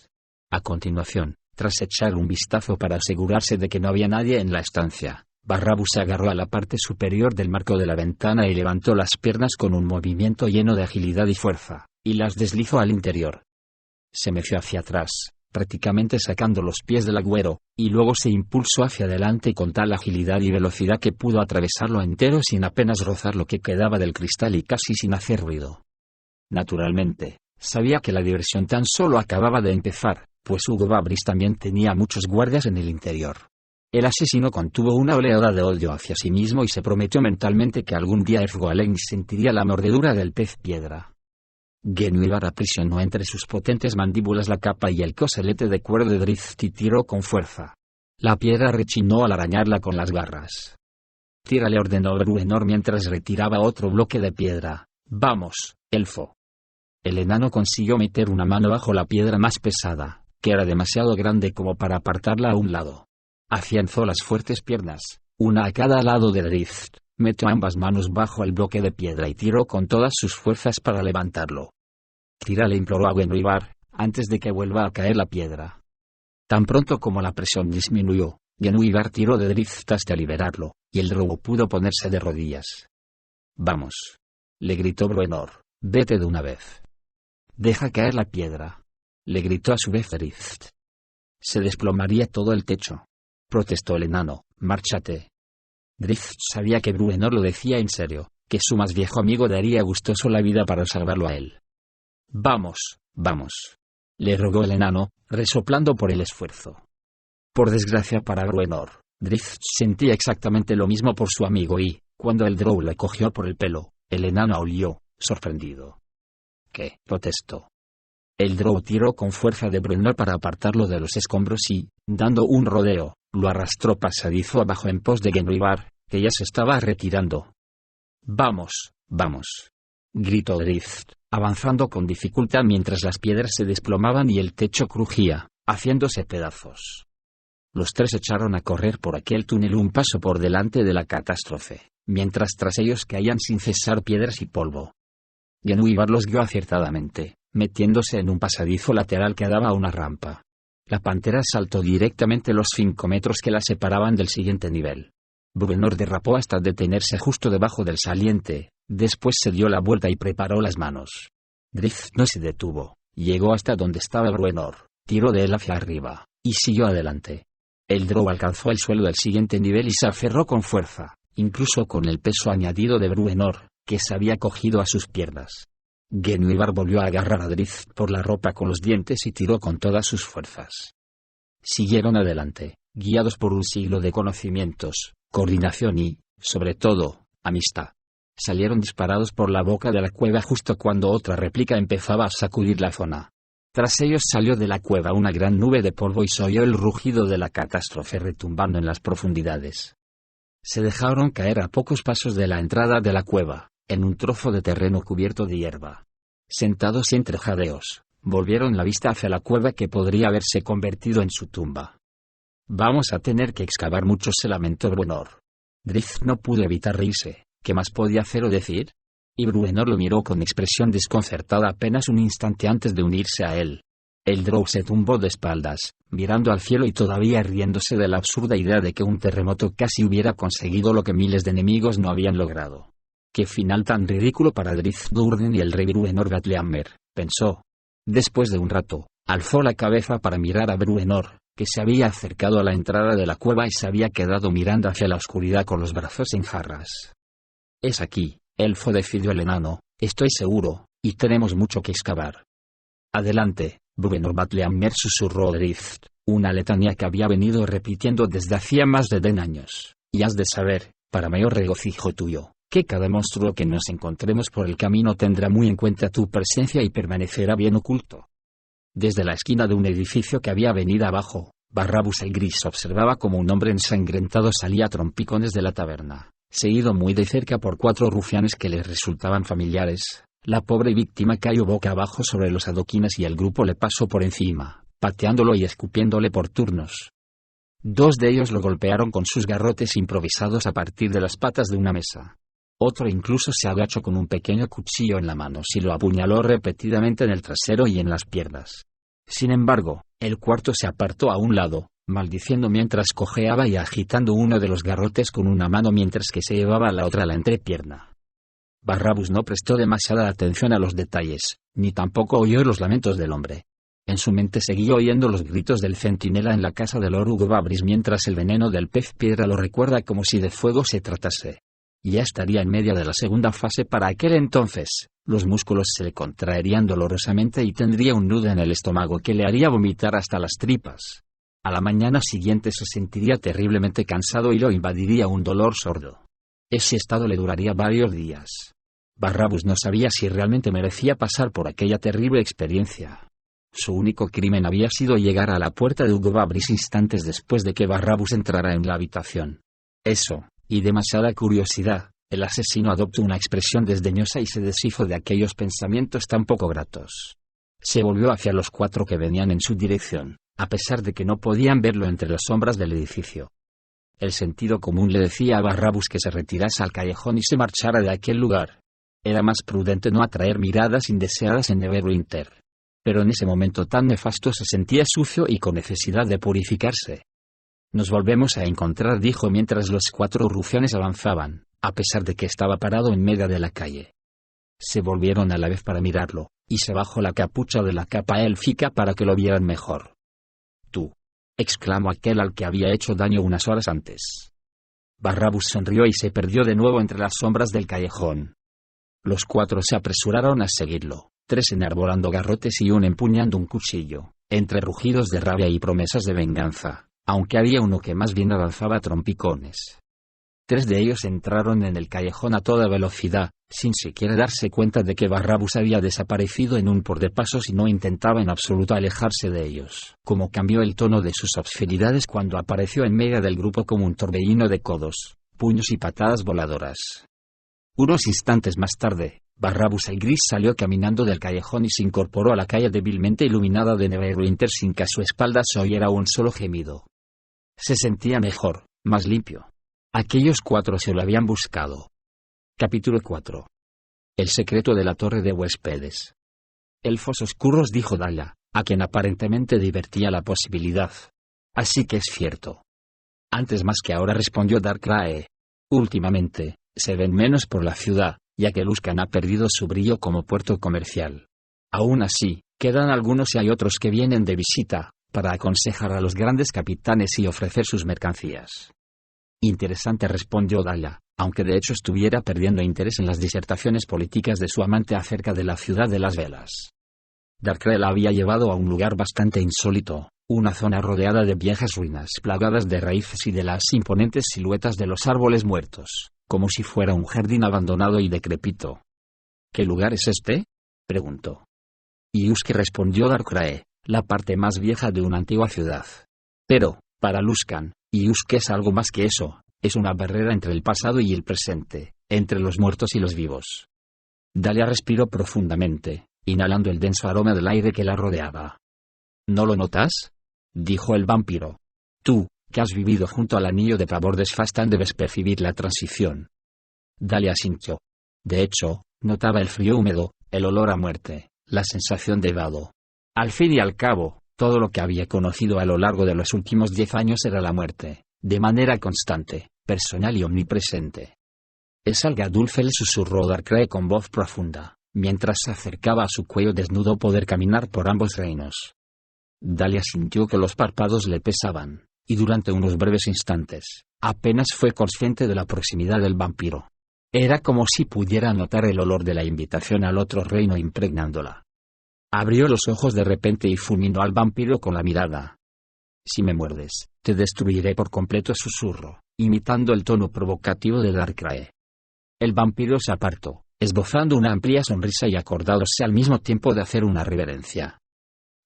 A continuación, tras echar un vistazo para asegurarse de que no había nadie en la estancia, Barrabus se agarró a la parte superior del marco de la ventana y levantó las piernas con un movimiento lleno de agilidad y fuerza, y las deslizó al interior. Se meció hacia atrás, prácticamente sacando los pies del agüero, y luego se impulsó hacia adelante con tal agilidad y velocidad que pudo atravesarlo entero sin apenas rozar lo que quedaba del cristal y casi sin hacer ruido. Naturalmente, sabía que la diversión tan solo acababa de empezar, pues Hugo Babris también tenía muchos guardias en el interior. El asesino contuvo una oleada de odio hacia sí mismo y se prometió mentalmente que algún día Erfgoalegni sentiría la mordedura del pez piedra. Genuibar aprisionó entre sus potentes mandíbulas la capa y el coselete de cuero de Drift y tiró con fuerza. La piedra rechinó al arañarla con las garras. «Tira», le ordenó Bruenor mientras retiraba otro bloque de piedra. «Vamos, elfo». El enano consiguió meter una mano bajo la piedra más pesada, que era demasiado grande como para apartarla a un lado. Afianzó las fuertes piernas, una a cada lado de Drift, metió ambas manos bajo el bloque de piedra y tiró con todas sus fuerzas para levantarlo. «Tira», le imploró a Genuibar, antes de que vuelva a caer la piedra. Tan pronto como la presión disminuyó, Genuibar tiró de Drift hasta liberarlo, y el drogo pudo ponerse de rodillas. «Vamos», le gritó Bruenor, «vete de una vez». «Deja caer la piedra», le gritó a su vez Drift. «Se desplomaría todo el techo», protestó el enano. «Márchate». Drift sabía que Bruenor lo decía en serio, que su más viejo amigo daría gustoso la vida para salvarlo a él. «Vamos, vamos», le rogó el enano, resoplando por el esfuerzo. Por desgracia para Bruenor, Drift sentía exactamente lo mismo por su amigo y, cuando el drow le cogió por el pelo, El enano aulló, sorprendido. ¿Qué? Protestó. El drow tiró con fuerza de Bruenor para apartarlo de los escombros y, dando un rodeo, lo arrastró pasadizo abajo en pos de Genwibar, que ya se estaba retirando. «Vamos, vamos», gritó Drift, avanzando con dificultad mientras las piedras se desplomaban y el techo crujía, haciéndose pedazos. Los tres echaron a correr por aquel túnel un paso por delante de la catástrofe, mientras tras ellos caían sin cesar piedras y polvo. Genwibar los guió acertadamente, metiéndose en un pasadizo lateral que daba a una rampa. La pantera saltó directamente los 5 metros que la separaban del siguiente nivel. Bruenor derrapó hasta detenerse justo debajo del saliente, después se dio la vuelta y preparó las manos. Drift no se detuvo, llegó hasta donde estaba Bruenor, tiró de él hacia arriba, y siguió adelante. El drow alcanzó el suelo del siguiente nivel y se aferró con fuerza, incluso con el peso añadido de Bruenor, que se había cogido a sus piernas. Genwibar volvió a agarrar a Drift por la ropa con los dientes y tiró con todas sus fuerzas. Siguieron adelante, guiados por un siglo de conocimientos, coordinación y, sobre todo, amistad. Salieron disparados por la boca de la cueva justo cuando otra réplica empezaba a sacudir la zona. Tras ellos salió de la cueva una gran nube de polvo y se oyó el rugido de la catástrofe retumbando en las profundidades. Se dejaron caer a pocos pasos de la entrada de la cueva, en un trozo de terreno cubierto de hierba. Sentados entre jadeos, volvieron la vista hacia la cueva que podría haberse convertido en su tumba. «Vamos a tener que excavar mucho», se lamentó Bruenor. Drift no pudo evitar reírse. ¿Qué más podía hacer o decir? Y Bruenor lo miró con expresión desconcertada apenas un instante antes de unirse a él. El drow se tumbó de espaldas, mirando al cielo y todavía riéndose de la absurda idea de que un terremoto casi hubiera conseguido lo que miles de enemigos no habían logrado. «Qué final tan ridículo para Drift Durden y el rey Bruenor Gatlehammer», pensó. Después de un rato, alzó la cabeza para mirar a Bruenor, que se había acercado a la entrada de la cueva y se había quedado mirando hacia la oscuridad con los brazos en jarras. «Es aquí, elfo», decidió el enano, «estoy seguro, y tenemos mucho que excavar». «Adelante», Bruenor Gatlehammer susurró Drift, una letanía que había venido repitiendo desde hacía más de 10 años, «y has de saber, para mayor regocijo tuyo, que cada monstruo que nos encontremos por el camino tendrá muy en cuenta tu presencia y permanecerá bien oculto». Desde la esquina de un edificio que había avenida abajo, Barrabus el Gris observaba como un hombre ensangrentado salía a trompicones de la taberna, seguido muy de cerca por 4 rufianes que les resultaban familiares. La pobre víctima cayó boca abajo sobre los adoquines y el grupo le pasó por encima, pateándolo y escupiéndole por turnos. 2 de ellos lo golpearon con sus garrotes improvisados a partir de las patas de una mesa. Otro incluso se agachó con un pequeño cuchillo en la mano y lo apuñaló repetidamente en el trasero y en las piernas. Sin embargo, el cuarto se apartó a un lado, maldiciendo mientras cojeaba y agitando uno de los garrotes con una mano mientras que se llevaba la otra a la entrepierna. Barrabus no prestó demasiada atención a los detalles, ni tampoco oyó los lamentos del hombre. En su mente seguía oyendo los gritos del centinela en la casa de Lord Ugobabris mientras el veneno del pez piedra lo recuerda como si de fuego se tratase. Ya estaría en medio de la segunda fase para aquel entonces, los músculos se le contraerían dolorosamente y tendría un nudo en el estómago que le haría vomitar hasta las tripas. A la mañana siguiente se sentiría terriblemente cansado y lo invadiría un dolor sordo. Ese estado le duraría varios días. Barrabus no sabía si realmente merecía pasar por aquella terrible experiencia. Su único crimen había sido llegar a la puerta de Ugobabris instantes después de que Barrabus entrara en la habitación. Eso, y demasiada curiosidad, el asesino adoptó una expresión desdeñosa y se deshizo de aquellos pensamientos tan poco gratos. Se volvió hacia los 4 que venían en su dirección, a pesar de que no podían verlo entre las sombras del edificio. El sentido común le decía a Barrabus que se retirase al callejón y se marchara de aquel lugar. Era más prudente no atraer miradas indeseadas en Neverwinter. Pero en ese momento tan nefasto se sentía sucio y con necesidad de purificarse. «Nos volvemos a encontrar», dijo mientras los 4 rufianes avanzaban, a pesar de que estaba parado en medio de la calle. Se volvieron a la vez para mirarlo, y se bajó la capucha de la capa élfica para que lo vieran mejor. «Tú», exclamó aquel al que había hecho daño unas horas antes. Barrabus sonrió y se perdió de nuevo entre las sombras del callejón. Los 4 se apresuraron a seguirlo, 3 enarbolando garrotes y 1 empuñando un cuchillo, entre rugidos de rabia y promesas de venganza, aunque había uno que más bien avanzaba a trompicones. 3 de ellos entraron en el callejón a toda velocidad, sin siquiera darse cuenta de que Barrabás había desaparecido en un por de pasos y no intentaba en absoluto alejarse de ellos. Como cambió el tono de sus obscenidades cuando apareció en medio del grupo como un torbellino de codos, puños y patadas voladoras. Unos instantes más tarde, Barrabás el Gris salió caminando del callejón y se incorporó a la calle débilmente iluminada de Neverwinter sin que a su espalda se oyera un solo gemido. Se sentía mejor, más limpio. Aquellos 4 se lo habían buscado. Capítulo 4. El secreto de la torre de huéspedes. Elfos oscuros, dijo Dalla, a quien aparentemente divertía la posibilidad. Así que es cierto. Antes más que ahora, respondió Darkrai. Últimamente, se ven menos por la ciudad, ya que Luskan ha perdido su brillo como puerto comercial. Aún así, quedan algunos y hay otros que vienen de visita, para aconsejar a los grandes capitanes y ofrecer sus mercancías. Interesante, respondió Dalla, aunque de hecho estuviera perdiendo interés en las disertaciones políticas de su amante acerca de la ciudad de las velas. Darkrai la había llevado a un lugar bastante insólito, una zona rodeada de viejas ruinas plagadas de raíces y de las imponentes siluetas de los árboles muertos, como si fuera un jardín abandonado y decrépito. ¿Qué lugar es este?, preguntó. Yuski, respondió Darkrai, la parte más vieja de una antigua ciudad. Pero, para Luskan, Yuski es algo más que eso, es una barrera entre el pasado y el presente, entre los muertos y los vivos. Dalla respiró profundamente, inhalando el denso aroma del aire que la rodeaba. ¿No lo notas?, dijo el vampiro. Tú, que has vivido junto al anillo de pavor de Svastan, debes percibir la transición. Dalla asintió. De hecho, notaba el frío húmedo, el olor a muerte, la sensación de vado. Al fin y al cabo, todo lo que había conocido a lo largo de los últimos 10 años era la muerte, de manera constante, personal y omnipresente. Es Algadulfe, le susurró Darkrai con voz profunda, mientras se acercaba a su cuello desnudo poder caminar por ambos reinos. Dalla sintió que los párpados le pesaban, y durante unos breves instantes, apenas fue consciente de la proximidad del vampiro. Era como si pudiera notar el olor de la invitación al otro reino impregnándola. Abrió los ojos de repente y fulminó al vampiro con la mirada. Si me muerdes, te destruiré por completo, susurró, imitando el tono provocativo de Darkrai. El vampiro se apartó, esbozando una amplia sonrisa y acordándose al mismo tiempo de hacer una reverencia.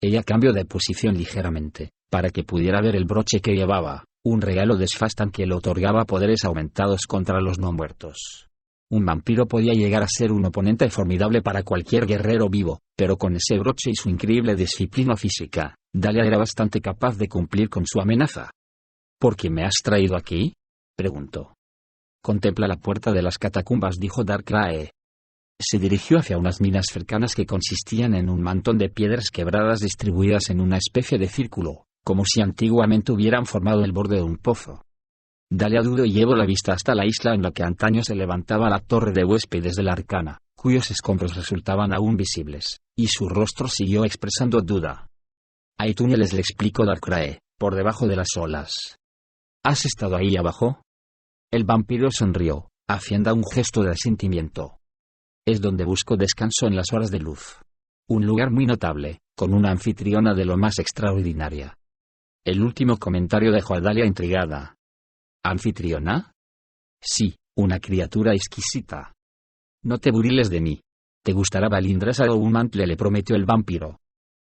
Ella cambió de posición ligeramente, para que pudiera ver el broche que llevaba, un regalo de Svastan que le otorgaba poderes aumentados contra los no muertos. Un vampiro podía llegar a ser un oponente formidable para cualquier guerrero vivo, pero con ese broche y su increíble disciplina física, Dalla era bastante capaz de cumplir con su amenaza. ¿Por qué me has traído aquí?, preguntó. Contempla la puerta de las catacumbas, dijo Darkrai. Se dirigió hacia unas minas cercanas que consistían en un montón de piedras quebradas distribuidas en una especie de círculo, como si antiguamente hubieran formado el borde de un pozo. Dalla dudó y llevó la vista hasta la isla en la que antaño se levantaba la torre de huéspedes de la Arcana, cuyos escombros resultaban aún visibles, y su rostro siguió expresando duda. Hay túneles, le explicó Darkrai, por debajo de las olas. ¿Has estado ahí abajo? El vampiro sonrió, haciendo un gesto de asentimiento. Es donde busco descanso en las horas de luz. Un lugar muy notable, con una anfitriona de lo más extraordinaria. El último comentario dejó a Dalla intrigada. ¿Anfitriona? Sí, una criatura exquisita. No te burles de mí. Te gustará Valindrasa o un mantle, le prometió el vampiro.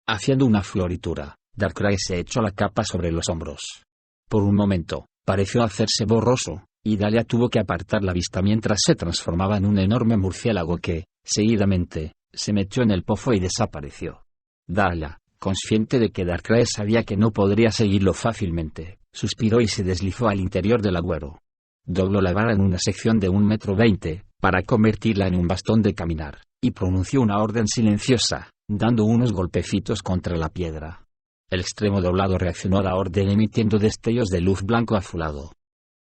Haciendo una floritura, Darkrai se echó la capa sobre los hombros. Por un momento, pareció hacerse borroso, y Dalla tuvo que apartar la vista mientras se transformaba en un enorme murciélago que, seguidamente, se metió en el pozo y desapareció. Dalla, consciente de que Darkrai sabía que no podría seguirlo fácilmente, suspiró y se deslizó al interior del agüero. Dobló la vara en una sección de 1,20 m, para convertirla en un bastón de caminar, y pronunció una orden silenciosa, dando unos golpecitos contra la piedra. El extremo doblado reaccionó a la orden emitiendo destellos de luz blanco azulado.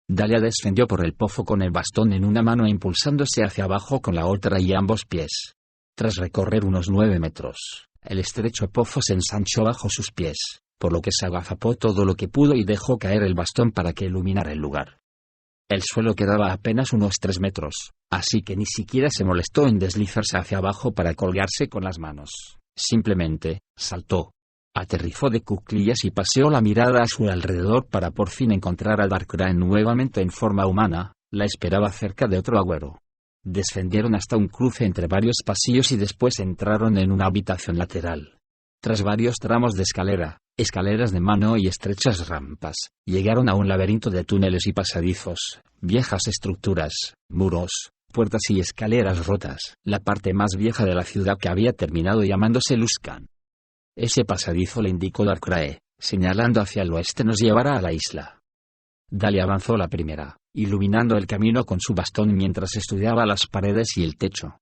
Dalla descendió por el pozo con el bastón en una mano e impulsándose hacia abajo con la otra y ambos pies. Tras recorrer unos 9 metros, el estrecho pozo se ensanchó bajo sus pies, por lo que se agazapó todo lo que pudo y dejó caer el bastón para que iluminara el lugar. El suelo quedaba apenas unos 3 metros, así que ni siquiera se molestó en deslizarse hacia abajo para colgarse con las manos. Simplemente, saltó. Aterrizó de cuclillas y paseó la mirada a su alrededor para por fin encontrar a Darkrai nuevamente en forma humana, La esperaba cerca de otro agüero. Descendieron hasta un cruce entre varios pasillos y después entraron en una habitación lateral. Tras varios tramos de escalera, escaleras de mano y estrechas rampas, llegaron a un laberinto de túneles y pasadizos, viejas estructuras, muros, puertas y escaleras rotas, la parte más vieja de la ciudad que había terminado llamándose Luskan. Ese pasadizo, le indicó Darkrai, señalando hacia el oeste, nos llevará a la isla. Dahlia avanzó la primera, iluminando el camino con su bastón mientras estudiaba las paredes y el techo.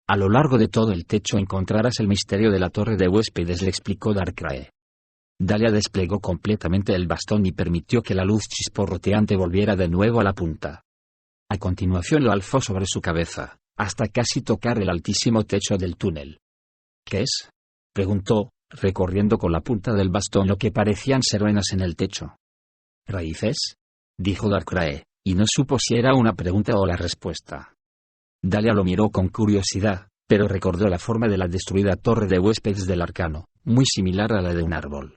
A lo largo de todo el techo encontrarás el misterio de la torre de huéspedes, le explicó Darkrai. Dahlia desplegó completamente el bastón y permitió que la luz chisporroteante volviera de nuevo a la punta. A continuación lo alzó sobre su cabeza, hasta casi tocar el altísimo techo del túnel. ¿Qué es?, preguntó, recorriendo con la punta del bastón lo que parecían ser venas en el techo. ¿Raíces?, dijo Darkrai, y no supo si era una pregunta o la respuesta. Dahlia lo miró con curiosidad, pero recordó la forma de la destruida torre de huéspedes del arcano, muy similar a la de un árbol.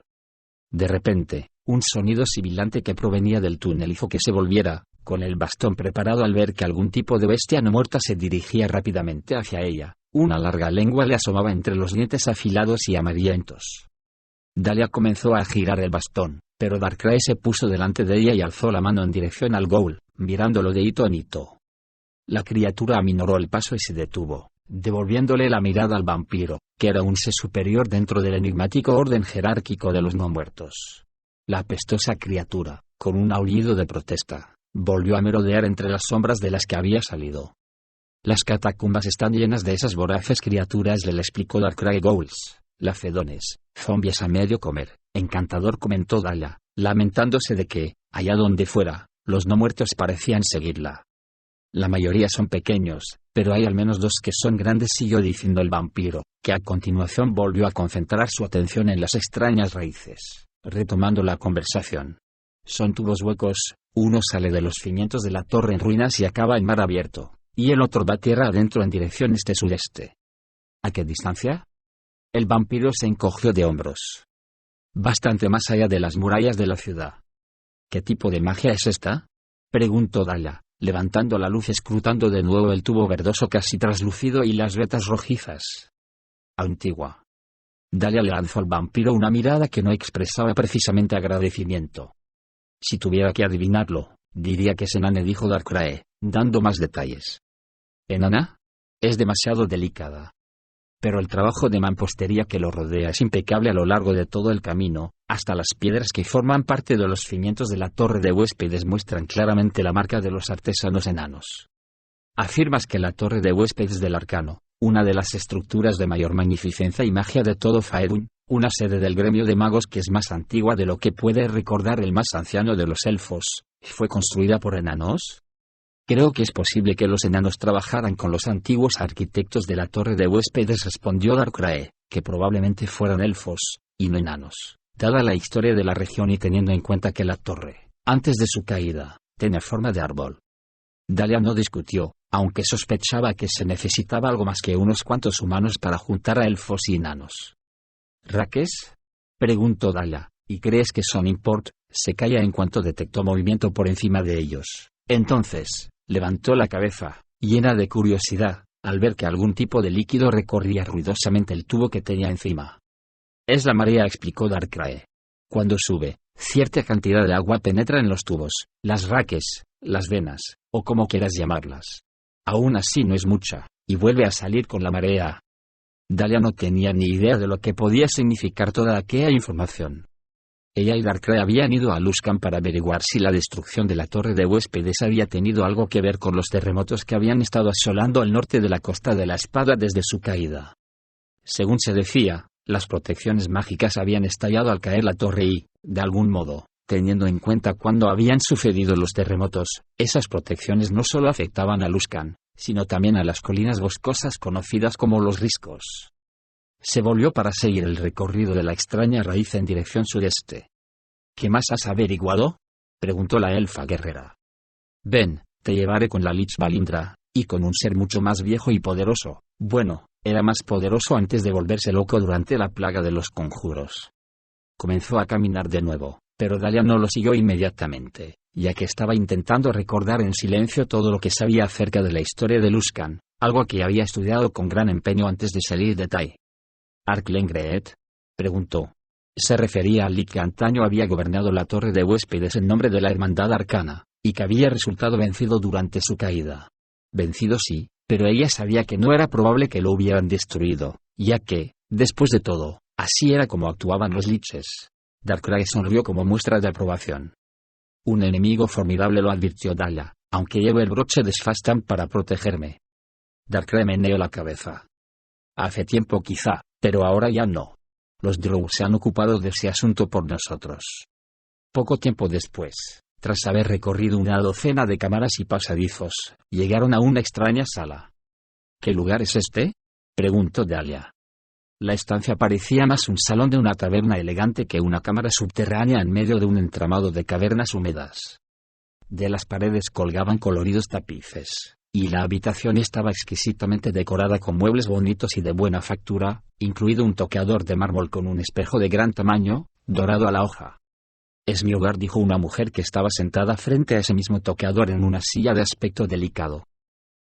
De repente, un sonido sibilante que provenía del túnel hizo que se volviera, con el bastón preparado al ver que algún tipo de bestia no muerta se dirigía rápidamente hacia ella. Una larga lengua le asomaba entre los dientes afilados y amarillentos. Dahlia comenzó a girar el bastón, pero Darkrai se puso delante de ella y alzó la mano en dirección al ghoul, mirándolo de hito en hito. La criatura aminoró el paso y se detuvo, devolviéndole la mirada al vampiro, que era un ser superior dentro del enigmático orden jerárquico de los no muertos. La apestosa criatura, con un aullido de protesta, volvió a merodear entre las sombras de las que había salido. Las catacumbas están llenas de esas voraces criaturas, le explicó Darkrai. Ghouls, lafedones, zombies a medio comer, encantador, comentó Dahlia, lamentándose de que, allá donde fuera, los no muertos parecían seguirla. La mayoría son pequeños, pero hay al menos 2 que son grandes, siguió diciendo el vampiro, que a continuación volvió a concentrar su atención en las extrañas raíces, retomando la conversación. Son tubos huecos, uno sale de los cimientos de la torre en ruinas y acaba en mar abierto, y el otro va tierra adentro en dirección este-sudeste. ¿A qué distancia? El vampiro se encogió de hombros. Bastante más allá de las murallas de la ciudad. ¿Qué tipo de magia es esta?, preguntó Dahlia, levantando la luz, escrutando de nuevo el tubo verdoso casi traslúcido y las vetas rojizas. Antigua. Dahlia le lanzó al vampiro una mirada que no expresaba precisamente agradecimiento. Si tuviera que adivinarlo, diría que es enana, dijo Darkrai, dando más detalles. ¿Enana? Es demasiado delicada. Pero el trabajo de mampostería que lo rodea es impecable a lo largo de todo el camino, hasta las piedras que forman parte de los cimientos de la torre de huéspedes muestran claramente la marca de los artesanos enanos. Afirmas que la torre de huéspedes del arcano, una de las estructuras de mayor magnificencia y magia de todo Faerun, una sede del gremio de magos que es más antigua de lo que puede recordar el más anciano de los elfos, ¿fue construida por enanos? Creo que es posible que los enanos trabajaran con los antiguos arquitectos de la torre de huéspedes, respondió Darkrai, que probablemente fueran elfos, y no enanos, dada la historia de la región y teniendo en cuenta que la torre, antes de su caída, tenía forma de árbol. Dahlia no discutió, aunque sospechaba que se necesitaba algo más que unos cuantos humanos para juntar a elfos y enanos. ¿Raques?, preguntó Dahlia, ¿y crees que son import? Se calla en cuanto detectó movimiento por encima de ellos. Entonces, levantó la cabeza, llena de curiosidad, al ver que algún tipo de líquido recorría ruidosamente el tubo que tenía encima. Es la marea, explicó Darkrai. Cuando sube, cierta cantidad de agua penetra en los tubos, las raques, las venas, o como quieras llamarlas. Aún así no es mucha, y vuelve a salir con la marea. Dahlia no tenía ni idea de lo que podía significar toda aquella información. Ella y Darkrai habían ido a Luskan para averiguar si la destrucción de la torre de huéspedes había tenido algo que ver con los terremotos que habían estado asolando el norte de la Costa de la Espada desde su caída. Según se decía, las protecciones mágicas habían estallado al caer la torre y, de algún modo, teniendo en cuenta cuándo habían sucedido los terremotos, esas protecciones no solo afectaban a Luskan, sino también a las colinas boscosas conocidas como los riscos. Se volvió para seguir el recorrido de la extraña raíz en dirección sudeste. ¿Qué más has averiguado?, preguntó la elfa guerrera. Ven, te llevaré con la Lich Balindra, y con un ser mucho más viejo y poderoso. Bueno, era más poderoso antes de volverse loco durante la plaga de los conjuros. Comenzó a caminar de nuevo, pero Dahlia no lo siguió inmediatamente, ya que estaba intentando recordar en silencio todo lo que sabía acerca de la historia de Luskan, algo que había estudiado con gran empeño antes de salir de Tai. ¿Arklengreet?, preguntó. Se refería al Lich que antaño había gobernado la torre de huéspedes en nombre de la Hermandad Arcana, y que había resultado vencido durante su caída. Vencido sí, pero ella sabía que no era probable que lo hubieran destruido, ya que, después de todo, así era como actuaban los Liches. Darkrai sonrió como muestra de aprobación. Un enemigo formidable, lo advirtió Dahlia, aunque llevo el broche de Sfastam para protegerme. Darkrai meneó la cabeza. Hace tiempo quizá, pero ahora ya no. Los Drow se han ocupado de ese asunto por nosotros. Poco tiempo después, tras haber recorrido una docena de cámaras y pasadizos, llegaron a una extraña sala. ¿Qué lugar es este?, preguntó Dahlia. La estancia parecía más un salón de una taberna elegante que una cámara subterránea en medio de un entramado de cavernas húmedas. De las paredes colgaban coloridos tapices, y la habitación estaba exquisitamente decorada con muebles bonitos y de buena factura, incluido un toqueador de mármol con un espejo de gran tamaño, dorado a la hoja. «Es mi hogar», dijo una mujer que estaba sentada frente a ese mismo toqueador en una silla de aspecto delicado.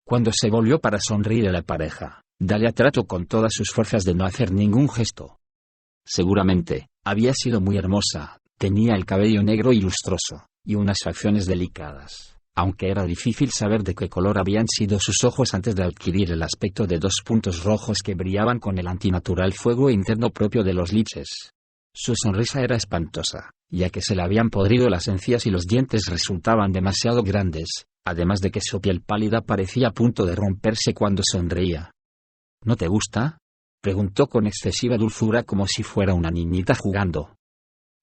Cuando se volvió para sonreír a la pareja, Dahlia trató con todas sus fuerzas de no hacer ningún gesto. Seguramente, había sido muy hermosa, tenía el cabello negro y lustroso, y unas facciones delicadas, aunque era difícil saber de qué color habían sido sus ojos antes de adquirir el aspecto de dos puntos rojos que brillaban con el antinatural fuego interno propio de los liches. Su sonrisa era espantosa, ya que se le habían podrido las encías y los dientes resultaban demasiado grandes, además de que su piel pálida parecía a punto de romperse cuando sonreía. ¿No te gusta?, preguntó con excesiva dulzura como si fuera una niñita jugando.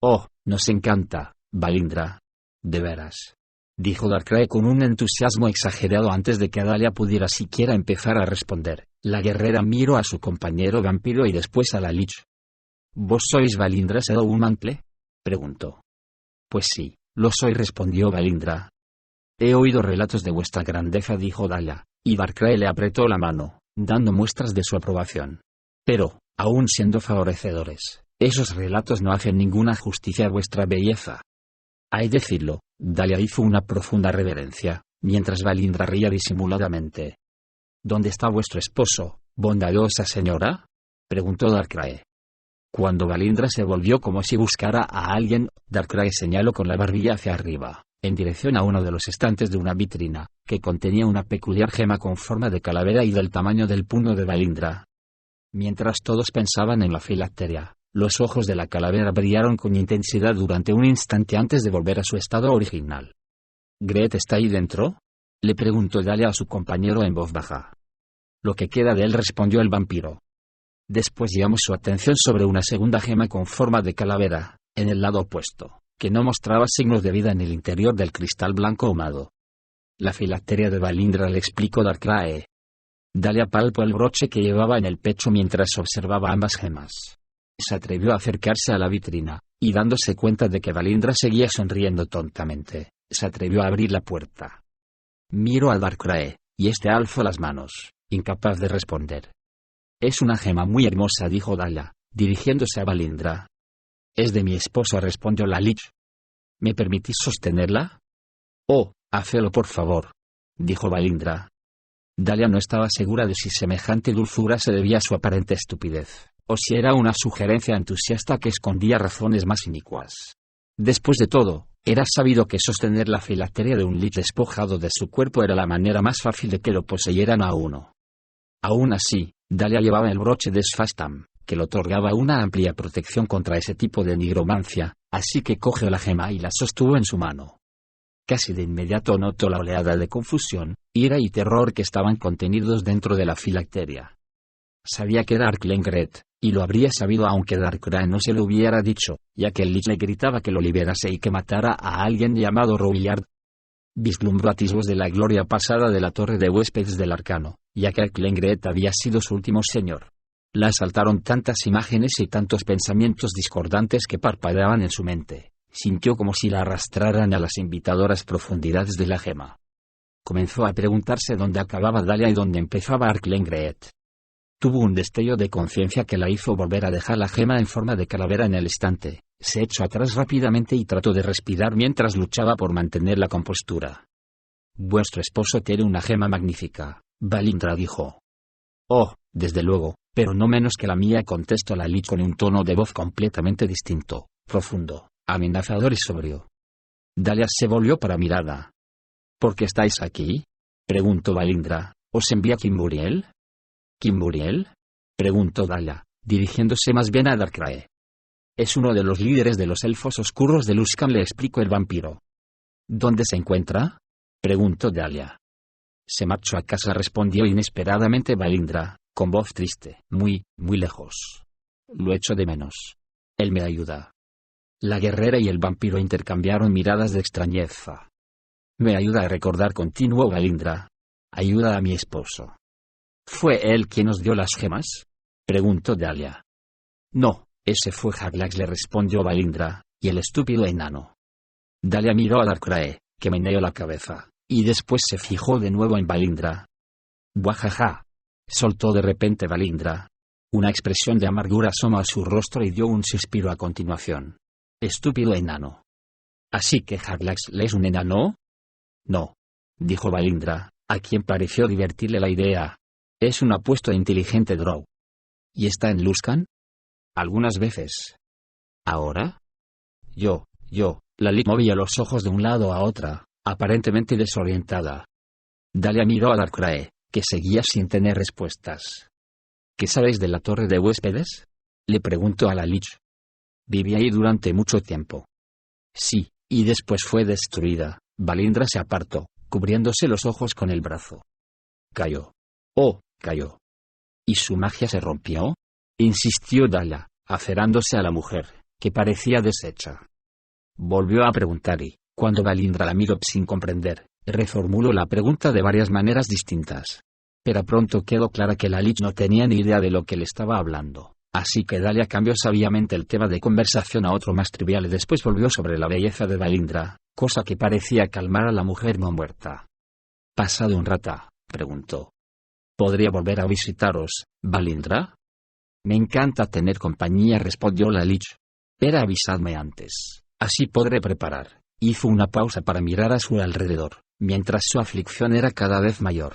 «Oh, nos encanta, Valindra. De veras», dijo Darkrai con un entusiasmo exagerado antes de que Dahlia pudiera siquiera empezar a responder. La guerrera miró a su compañero vampiro y después a la Lich. «¿Vos sois Valindra Shadowmantle?», preguntó. «Pues sí, lo soy», respondió Valindra. «He oído relatos de vuestra grandeza», dijo Dahlia, y Darkrai le apretó la mano, dando muestras de su aprobación. «Pero, aun siendo favorecedores, esos relatos no hacen ninguna justicia a vuestra belleza». «Hay decirlo», Dahlia hizo una profunda reverencia, mientras Valindra reía disimuladamente. «¿Dónde está vuestro esposo, bondadosa señora?», preguntó Darkrai. Cuando Valindra se volvió como si buscara a alguien, Darkrai señaló con la barbilla hacia arriba, en dirección a uno de los estantes de una vitrina, que contenía una peculiar gema con forma de calavera y del tamaño del puño de Valindra. Mientras todos pensaban en la filacteria, los ojos de la calavera brillaron con intensidad durante un instante antes de volver a su estado original. «¿Gret está ahí dentro?», le preguntó Dahlia a su compañero en voz baja. «Lo que queda de él», respondió el vampiro. Después llamó su atención sobre una segunda gema con forma de calavera, en el lado opuesto, que no mostraba signos de vida en el interior del cristal blanco ahumado. «La filacteria de Valindra», le explicó Darkrai. Dahlia palpó el broche que llevaba en el pecho mientras observaba ambas gemas. Se atrevió a acercarse a la vitrina, y dándose cuenta de que Valindra seguía sonriendo tontamente, se atrevió a abrir la puerta. Miró a Darkrai, y este alzó las manos, incapaz de responder. «Es una gema muy hermosa», dijo Dahlia, dirigiéndose a Valindra. «Es de mi esposo», respondió la Lich. «¿Me permitís sostenerla?». «Oh, hacelo por favor», dijo Valindra. Dahlia no estaba segura de si semejante dulzura se debía a su aparente estupidez, o si era una sugerencia entusiasta que escondía razones más inicuas. Después de todo, era sabido que sostener la filacteria de un Lich despojado de su cuerpo era la manera más fácil de que lo poseyeran a uno. Aún así, Dahlia llevaba el broche de Sfastam, que le otorgaba una amplia protección contra ese tipo de nigromancia, así que cogió la gema y la sostuvo en su mano. Casi de inmediato notó la oleada de confusión, ira y terror que estaban contenidos dentro de la filacteria. Sabía que era Arklengreet, y lo habría sabido aunque Darkrai no se lo hubiera dicho, ya que el Lich le gritaba que lo liberase y que matara a alguien llamado Rowillard. Vislumbró atisbos de la gloria pasada de la torre de huéspedes del Arcano, ya que Arklengreet había sido su último señor. La asaltaron tantas imágenes y tantos pensamientos discordantes que parpadeaban en su mente. Sintió como si la arrastraran a las invitadoras profundidades de la gema. Comenzó a preguntarse dónde acababa Dahlia y dónde empezaba Arklengreet. Tuvo un destello de conciencia que la hizo volver a dejar la gema en forma de calavera en el estante, Se echó atrás rápidamente y trató de respirar mientras luchaba por mantener la compostura. «Vuestro esposo tiene una gema magnífica», Valindra dijo. «Oh, desde luego, pero no menos que la mía», contestó la Lich con un tono de voz completamente distinto, profundo, amenazador y sobrio. Dahlia se volvió para mirarla. «¿Por qué estáis aquí?», preguntó Valindra. «¿Os envía Kimburiel?» «¿Kimburiel?», preguntó Dahlia, dirigiéndose más bien a Darkrai. «Es uno de los líderes de los elfos oscuros de Luskan», le explicó el vampiro. «¿Dónde se encuentra?», preguntó Dahlia. «Se marchó a casa», respondió inesperadamente Valindra, con voz triste. «Muy, muy lejos. Lo echo de menos. Él me ayuda». La guerrera y el vampiro intercambiaron miradas de extrañeza. «Me ayuda a recordar», continuó Valindra. «Ayuda a mi esposo». «¿Fue él quien os dio las gemas?», preguntó Dahlia. «No, ese fue Jaglax», le respondió Valindra, y el estúpido enano. Dahlia miró a Darkrai, que meneó la cabeza, y después se fijó de nuevo en Valindra. «Buajaja», soltó de repente Valindra. Una expresión de amargura asomó a su rostro y dio un suspiro a continuación. «Estúpido enano». «¿Así que Jaglax es un enano?». «No», dijo Valindra, a quien pareció divertirle la idea. «Es un apuesto e inteligente drow». «¿Y está en Luskan?». «Algunas veces». «¿Ahora?». Yo, la Lich movía los ojos de un lado a otra, aparentemente desorientada. Dahlia miró a Darkrai, que seguía sin tener respuestas. «¿Qué sabéis de la torre de huéspedes?», le preguntó a la Lich. «Viví ahí durante mucho tiempo». «Sí, y después fue destruida». Valindra se apartó, cubriéndose los ojos con el brazo. «Cayó». «Oh, cayó». «¿Y su magia se rompió?», insistió Dahlia, aferrándose a la mujer, que parecía deshecha. Volvió a preguntar y, cuando Valindra la miró sin comprender, reformuló la pregunta de varias maneras distintas. Pero pronto quedó clara que la Lich no tenía ni idea de lo que le estaba hablando, así que Dahlia cambió sabiamente el tema de conversación a otro más trivial y después volvió sobre la belleza de Valindra, cosa que parecía calmar a la mujer no muerta. «¿Pasado un rato?», preguntó. «¿Podría volver a visitaros, Valindra?». «Me encanta tener compañía», respondió la Lich. «Pero avisadme antes, así podré preparar». Hizo una pausa para mirar a su alrededor, mientras su aflicción era cada vez mayor.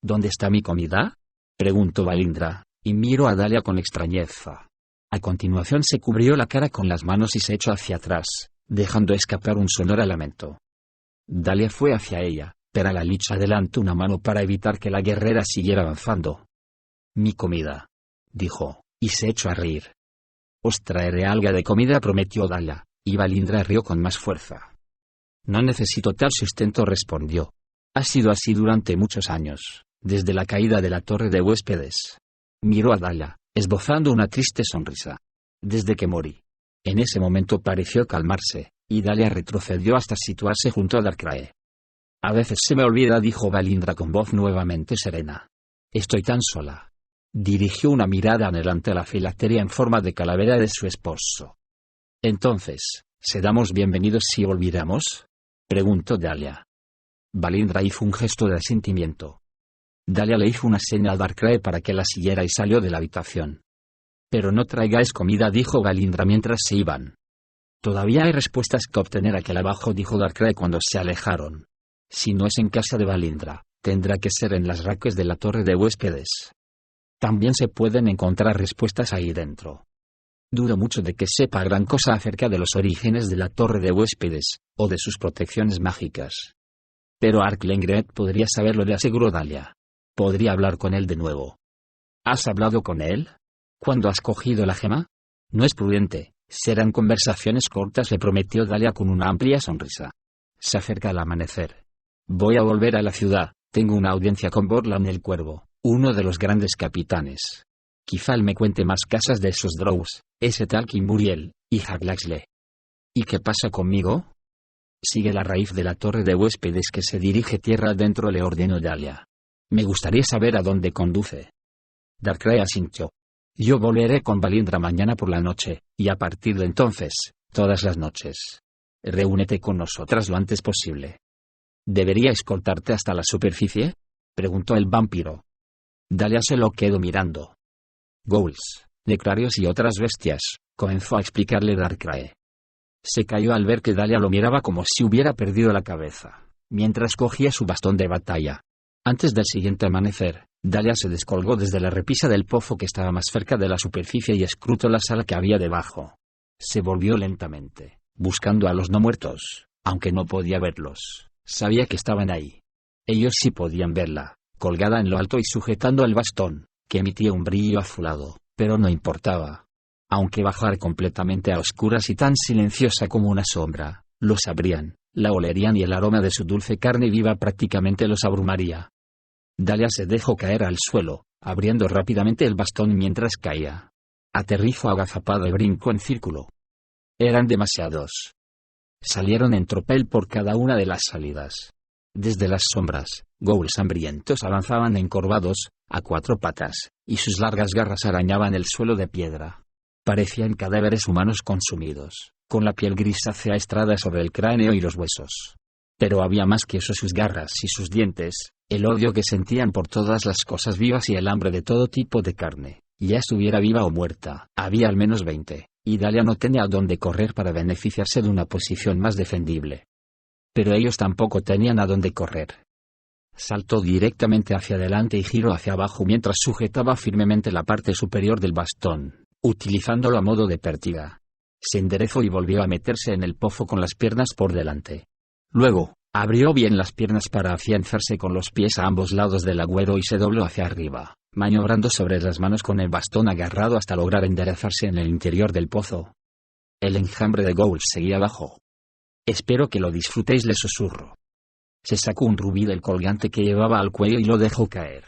«¿Dónde está mi comida?», preguntó Valindra, y miró a Dahlia con extrañeza. A continuación se cubrió la cara con las manos y se echó hacia atrás, dejando escapar un sonoro lamento. Dahlia fue hacia ella, pero la Lich adelantó una mano para evitar que la guerrera siguiera avanzando. «Mi comida», dijo, y se echó a reír. «Os traeré algo de comida», prometió Dahlia, y Valindra rió con más fuerza. «No necesito tal sustento», respondió. «Ha sido así durante muchos años, desde la caída de la torre de huéspedes». Miró a Dahlia, esbozando una triste sonrisa. «Desde que morí». En ese momento pareció calmarse, y Dahlia retrocedió hasta situarse junto a Darkrai. «A veces se me olvida», dijo Valindra con voz nuevamente serena. «Estoy tan sola». Dirigió una mirada anhelante a la filacteria en forma de calavera de su esposo. «Entonces, ¿seremos bienvenidos si volviéramos?», preguntó Dahlia. Valindra hizo un gesto de asentimiento. Dahlia le hizo una señal a Darkrai para que la siguiera y salió de la habitación. «Pero no traigáis comida», dijo Valindra mientras se iban. «Todavía hay respuestas que obtener aquel abajo», dijo Darkrai cuando se alejaron. «Si no es en casa de Valindra, tendrá que ser en las raques de la torre de huéspedes. También se pueden encontrar respuestas ahí dentro. Dudo mucho de que sepa gran cosa acerca de los orígenes de la torre de huéspedes, o de sus protecciones mágicas. Pero Arklengret podría saberlo», le aseguró Dahlia. «Podría hablar con él de nuevo». «¿Has hablado con él? ¿Cuándo has cogido la gema?». «No es prudente, serán conversaciones cortas», le prometió Dahlia con una amplia sonrisa. «Se acerca el amanecer. Voy a volver a la ciudad, tengo una audiencia con Borland el Cuervo, uno de los grandes capitanes. Quizá él me cuente más casas de esos drows, ese tal Kimburiel, y Jaglaxle». «¿Y qué pasa conmigo?». «Sigue la raíz de la torre de huéspedes que se dirige tierra adentro», le ordenó Dahlia. «Me gustaría saber a dónde conduce». Darkrai asintió. «Yo volveré con Valindra mañana por la noche, y a partir de entonces, todas las noches. Reúnete con nosotras lo antes posible». «¿Debería escoltarte hasta la superficie?», preguntó el vampiro. Dahlia se lo quedó mirando. «Ghouls, necrarios y otras bestias, comenzó a explicarle Darkrai. Se cayó al ver que Dahlia lo miraba como si hubiera perdido la cabeza, mientras cogía su bastón de batalla. Antes del siguiente amanecer, Dahlia se descolgó desde la repisa del pozo que estaba más cerca de la superficie y escrutó la sala que había debajo. Se volvió lentamente, buscando a los no muertos, aunque no podía verlos. Sabía que estaban ahí. Ellos sí podían verla, colgada en lo alto y sujetando el bastón, que emitía un brillo azulado, pero no importaba. Aunque bajara completamente a oscuras y tan silenciosa como una sombra, lo sabrían, la olerían y el aroma de su dulce carne viva prácticamente los abrumaría. Dahlia se dejó caer al suelo, abriendo rápidamente el bastón mientras caía. Aterrizó agazapada y brincó en círculo. Eran demasiados. Salieron en tropel por cada una de las salidas. Desde las sombras, ghouls hambrientos avanzaban encorvados, a 4 patas, y sus largas garras arañaban el suelo de piedra. Parecían cadáveres humanos consumidos, con la piel grisácea estrada sobre el cráneo y los huesos. Pero había más que eso: sus garras y sus dientes, el odio que sentían por todas las cosas vivas y el hambre de todo tipo de carne, ya estuviera viva o muerta. Había al menos 20, y Dahlia no tenía a dónde correr para beneficiarse de una posición más defendible. Pero ellos tampoco tenían a dónde correr. Saltó directamente hacia adelante y giró hacia abajo mientras sujetaba firmemente la parte superior del bastón, utilizándolo a modo de pértiga. Se enderezó y volvió a meterse en el pozo con las piernas por delante. Luego, abrió bien las piernas para afianzarse con los pies a ambos lados del agüero y se dobló hacia arriba, maniobrando sobre las manos con el bastón agarrado hasta lograr enderezarse en el interior del pozo. El enjambre de ghouls seguía abajo. «Espero que lo disfrutéis», le susurró. Se sacó un rubí del colgante que llevaba al cuello y lo dejó caer.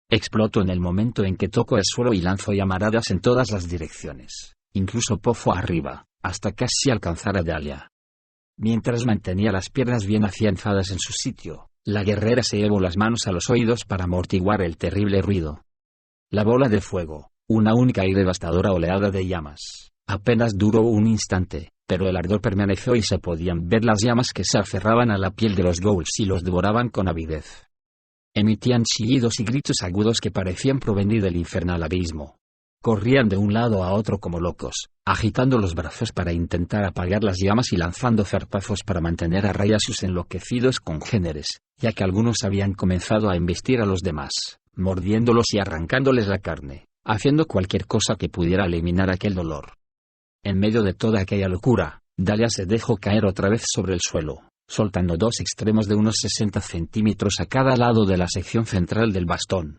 Explotó en el momento en que tocó el suelo y lanzó llamaradas en todas las direcciones, incluso pozo arriba, hasta casi alcanzar a Dahlia. Mientras mantenía las piernas bien afianzadas en su sitio, la guerrera se llevó las manos a los oídos para amortiguar el terrible ruido. La bola de fuego, una única y devastadora oleada de llamas, apenas duró un instante, pero el ardor permaneció y se podían ver las llamas que se aferraban a la piel de los ghouls y los devoraban con avidez. Emitían chillidos y gritos agudos que parecían provenir del infernal abismo. Corrían de un lado a otro como locos, agitando los brazos para intentar apagar las llamas y lanzando zarpazos para mantener a raya a sus enloquecidos congéneres, ya que algunos habían comenzado a embestir a los demás, mordiéndolos y arrancándoles la carne, haciendo cualquier cosa que pudiera eliminar aquel dolor. En medio de toda aquella locura, Dahlia se dejó caer otra vez sobre el suelo, soltando 2 extremos de unos 60 centímetros a cada lado de la sección central del bastón.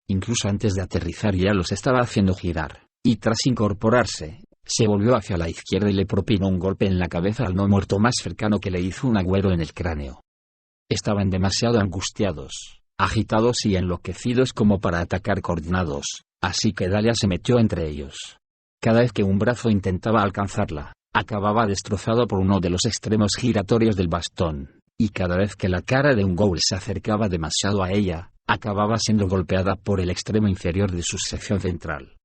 Incluso antes de aterrizar ya los estaba haciendo girar, y tras incorporarse, se volvió hacia la izquierda y le propinó un golpe en la cabeza al no muerto más cercano que le hizo un agüero en el cráneo. Estaban demasiado angustiados, agitados y enloquecidos como para atacar coordinados, así que Dahlia se metió entre ellos. Cada vez que un brazo intentaba alcanzarla, acababa destrozado por uno de los extremos giratorios del bastón, y cada vez que la cara de un ghoul se acercaba demasiado a ella, acababa siendo golpeada por el extremo inferior de su sección central.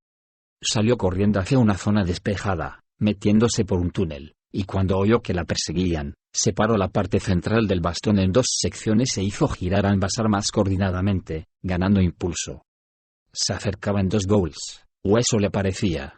Salió corriendo hacia una zona despejada, metiéndose por un túnel, y cuando oyó que la perseguían, separó la parte central del bastón en 2 secciones e hizo girar ambas armas coordinadamente, ganando impulso. Se acercaban 2 ghouls, o eso le parecía.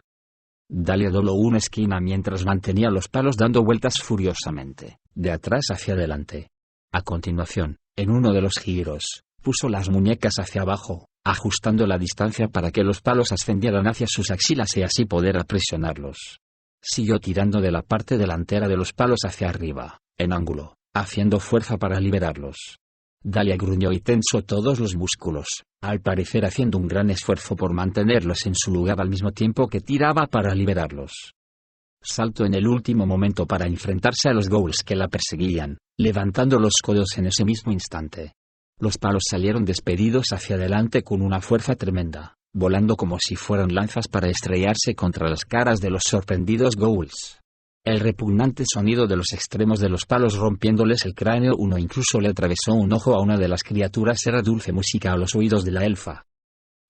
Dahlia dobló una esquina mientras mantenía los palos dando vueltas furiosamente, de atrás hacia adelante. A continuación, en uno de los giros, puso las muñecas hacia abajo, ajustando la distancia para que los palos ascendieran hacia sus axilas y así poder aprisionarlos. Siguió tirando de la parte delantera de los palos hacia arriba, en ángulo, haciendo fuerza para liberarlos. Dahlia gruñó y tensó todos los músculos, al parecer haciendo un gran esfuerzo por mantenerlos en su lugar al mismo tiempo que tiraba para liberarlos. Saltó en el último momento para enfrentarse a los ghouls que la perseguían, levantando los codos en ese mismo instante. Los palos salieron despedidos hacia adelante con una fuerza tremenda, volando como si fueran lanzas para estrellarse contra las caras de los sorprendidos ghouls. El repugnante sonido de los extremos de los palos rompiéndoles el cráneo, uno incluso le atravesó un ojo a una de las criaturas, era dulce música a los oídos de la elfa.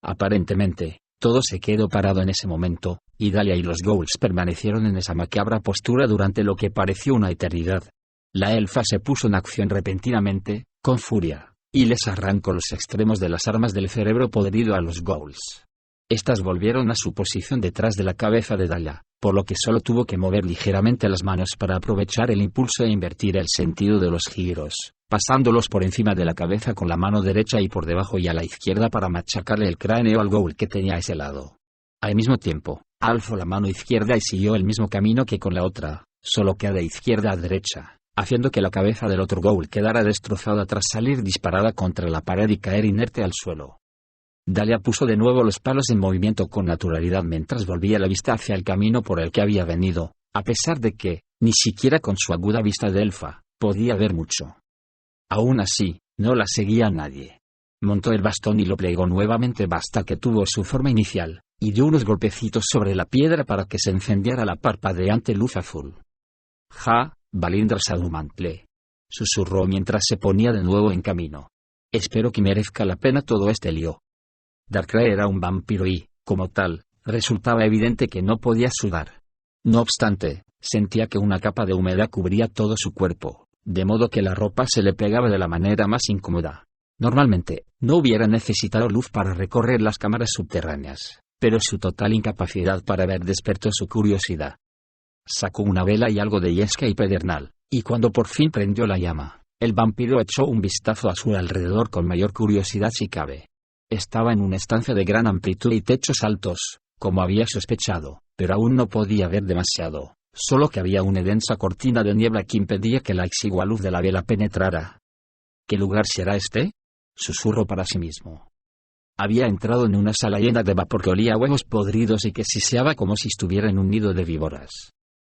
Aparentemente, todo se quedó parado en ese momento, y Dahlia y los ghouls permanecieron en esa macabra postura durante lo que pareció una eternidad. La elfa se puso en acción repentinamente, con furia, y les arrancó los extremos de las armas del cerebro podrido a los ghouls. Estas volvieron a su posición detrás de la cabeza de Dahlia, por lo que solo tuvo que mover ligeramente las manos para aprovechar el impulso e invertir el sentido de los giros, pasándolos por encima de la cabeza con la mano derecha y por debajo y a la izquierda para machacarle el cráneo al ghoul que tenía a ese lado. Al mismo tiempo, alzó la mano izquierda y siguió el mismo camino que con la otra, solo que de izquierda a derecha, haciendo que la cabeza del otro ghoul quedara destrozada tras salir disparada contra la pared y caer inerte al suelo. Dahlia puso de nuevo los palos en movimiento con naturalidad mientras volvía la vista hacia el camino por el que había venido, a pesar de que, ni siquiera con su aguda vista de elfa, podía ver mucho. Aún así, no la seguía nadie. Montó el bastón y lo plegó nuevamente hasta que tuvo su forma inicial, y dio unos golpecitos sobre la piedra para que se encendiera la parpadeante luz azul. «Ja, Valindra Sadumantle», susurró mientras se ponía de nuevo en camino. «Espero que merezca la pena todo este lío». Darkrai era un vampiro y, como tal, resultaba evidente que no podía sudar. No obstante, sentía que una capa de humedad cubría todo su cuerpo, de modo que la ropa se le pegaba de la manera más incómoda. Normalmente, no hubiera necesitado luz para recorrer las cámaras subterráneas, pero su total incapacidad para ver despertó su curiosidad. Sacó una vela y algo de yesca y pedernal, y cuando por fin prendió la llama, el vampiro echó un vistazo a su alrededor con mayor curiosidad si cabe. Estaba en una estancia de gran amplitud y techos altos, como había sospechado, pero aún no podía ver demasiado, solo que había una densa cortina de niebla que impedía que la exigua luz de la vela penetrara. ¿Qué lugar será este?, susurró para sí mismo. Había entrado en una sala llena de vapor que olía a huevos podridos y que siseaba como si estuviera en un nido de víboras.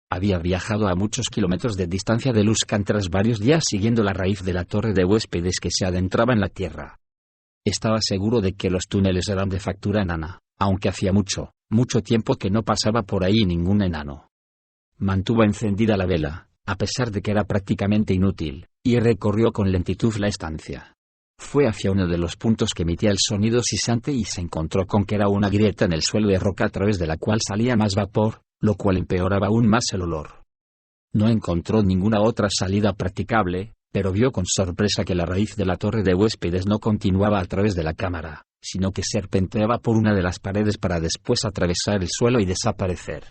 Había viajado a muchos kilómetros de distancia de Luskan tras varios días siguiendo la raíz de la torre de huéspedes que se adentraba en la tierra. Estaba seguro de que los túneles eran de factura enana, aunque hacía mucho tiempo que no pasaba por ahí ningún enano. Mantuvo encendida la vela, a pesar de que era prácticamente inútil, y recorrió con lentitud la estancia. Fue hacia uno de los puntos que emitía el sonido sisante y se encontró con que era una grieta en el suelo de roca a través de la cual salía más vapor, lo cual empeoraba aún más el olor. No encontró ninguna otra salida practicable, pero vio con sorpresa que la raíz de la torre de huéspedes no continuaba a través de la cámara, sino que serpenteaba por una de las paredes para después atravesar el suelo y desaparecer.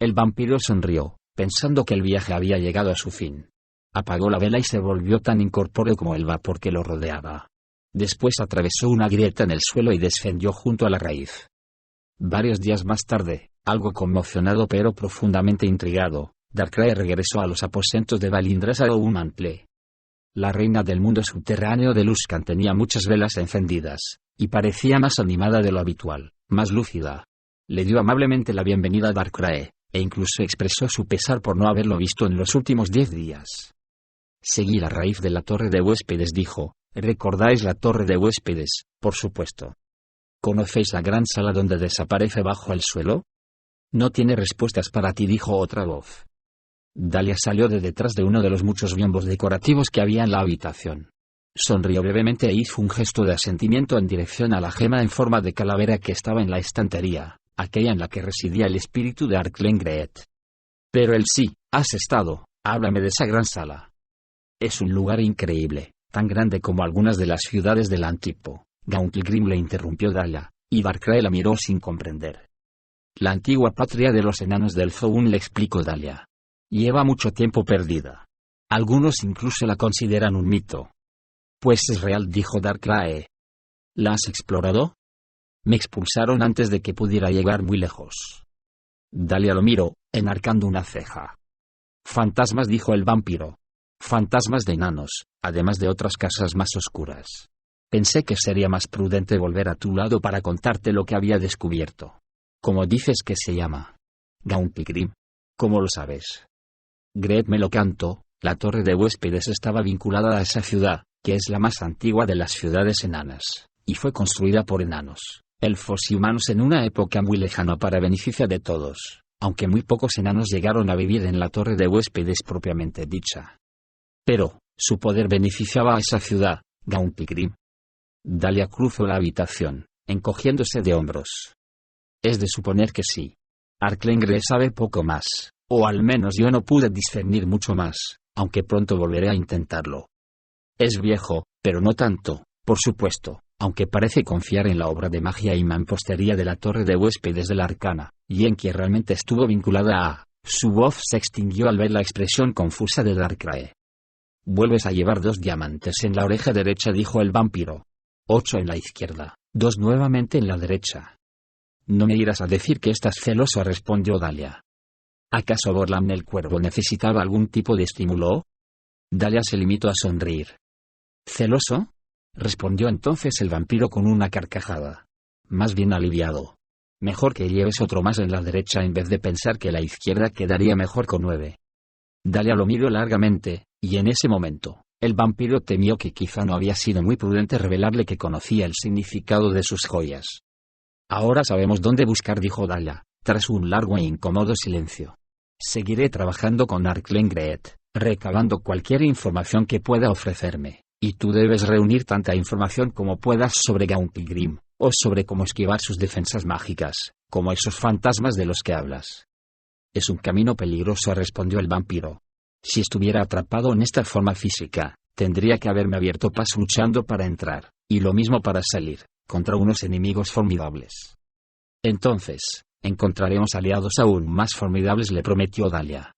El vampiro sonrió, pensando que el viaje había llegado a su fin. Apagó la vela y se volvió tan incorpóreo como el vapor que lo rodeaba. Después atravesó una grieta en el suelo y descendió junto a la raíz. Varios días más tarde, algo conmocionado pero profundamente intrigado, Darkrai regresó a los aposentos de Valindra Sadumantle. La reina del mundo subterráneo de Luskan tenía muchas velas encendidas, y parecía más animada de lo habitual, más lúcida. Le dio amablemente la bienvenida a Darkrai, e incluso expresó su pesar por no haberlo visto en los últimos 10 días. Seguí la raíz de la torre de huéspedes, dijo. ¿Recordáis la torre de huéspedes? Por supuesto. ¿Conocéis la gran sala donde desaparece bajo el suelo? No tiene respuestas para ti, dijo otra voz. Dahlia salió de detrás de uno de los muchos biombos decorativos que había en la habitación. Sonrió brevemente e hizo un gesto de asentimiento en dirección a la gema en forma de calavera que estaba en la estantería, aquella en la que residía el espíritu de Arklengreet. Pero él sí, has estado, háblame de esa gran sala. Es un lugar increíble, tan grande como algunas de las ciudades del Antipo. Gauntlegrim le interrumpió Dahlia, y Darkrai la miró sin comprender. La antigua patria de los enanos del Zoun, le explicó Dahlia. Lleva mucho tiempo perdida. Algunos incluso la consideran un mito. Pues es real, dijo Darkrai. ¿La has explorado? Me expulsaron antes de que pudiera llegar muy lejos. Dahlia lo miró, enarcando una ceja. Fantasmas, dijo el vampiro. Fantasmas de enanos, además de otras casas más oscuras. Pensé que sería más prudente volver a tu lado para contarte lo que había descubierto. ¿Cómo dices que se llama? Gauntlegrim. ¿Cómo lo sabes? Greet me lo cantó. La torre de huéspedes estaba vinculada a esa ciudad, que es la más antigua de las ciudades enanas, y fue construida por enanos, elfos y humanos en una época muy lejana para beneficio de todos, aunque muy pocos enanos llegaron a vivir en la torre de huéspedes propiamente dicha. Pero, su poder beneficiaba a esa ciudad, Gauntlegrim. Dahlia cruzó la habitación, encogiéndose de hombros. Es de suponer que sí. Arklengreet sabe poco más, o al menos yo no pude discernir mucho más, aunque pronto volveré a intentarlo. Es viejo, pero no tanto, por supuesto, aunque parece confiar en la obra de magia y mampostería de la torre de huéspedes de la Arcana, y en que realmente estuvo vinculada a... Su voz se extinguió al ver la expresión confusa de Darkrai. «Vuelves a llevar 2 diamantes en la oreja derecha», dijo el vampiro. 8 en la izquierda, 2 nuevamente en la derecha. «No me irás a decir que estás celoso», respondió Dahlia. ¿Acaso Borlam el cuervo necesitaba algún tipo de estímulo? Dahlia se limitó a sonreír. ¿Celoso?, respondió entonces el vampiro con una carcajada. Más bien aliviado. Mejor que lleves otro más en la derecha en vez de pensar que la izquierda quedaría mejor con 9. Dahlia lo miró largamente, y en ese momento, el vampiro temió que quizá no había sido muy prudente revelarle que conocía el significado de sus joyas. «Ahora sabemos dónde buscar», dijo Dahlia, tras un largo e incómodo silencio. «Seguiré trabajando con Arklengreet, recabando cualquier información que pueda ofrecerme, y tú debes reunir tanta información como puedas sobre Gauntlegrim, o sobre cómo esquivar sus defensas mágicas, como esos fantasmas de los que hablas». «Es un camino peligroso», respondió el vampiro. «Si estuviera atrapado en esta forma física, tendría que haberme abierto paso luchando para entrar, y lo mismo para salir, contra unos enemigos formidables». «Entonces, encontraremos aliados aún más formidables», le prometió Dahlia.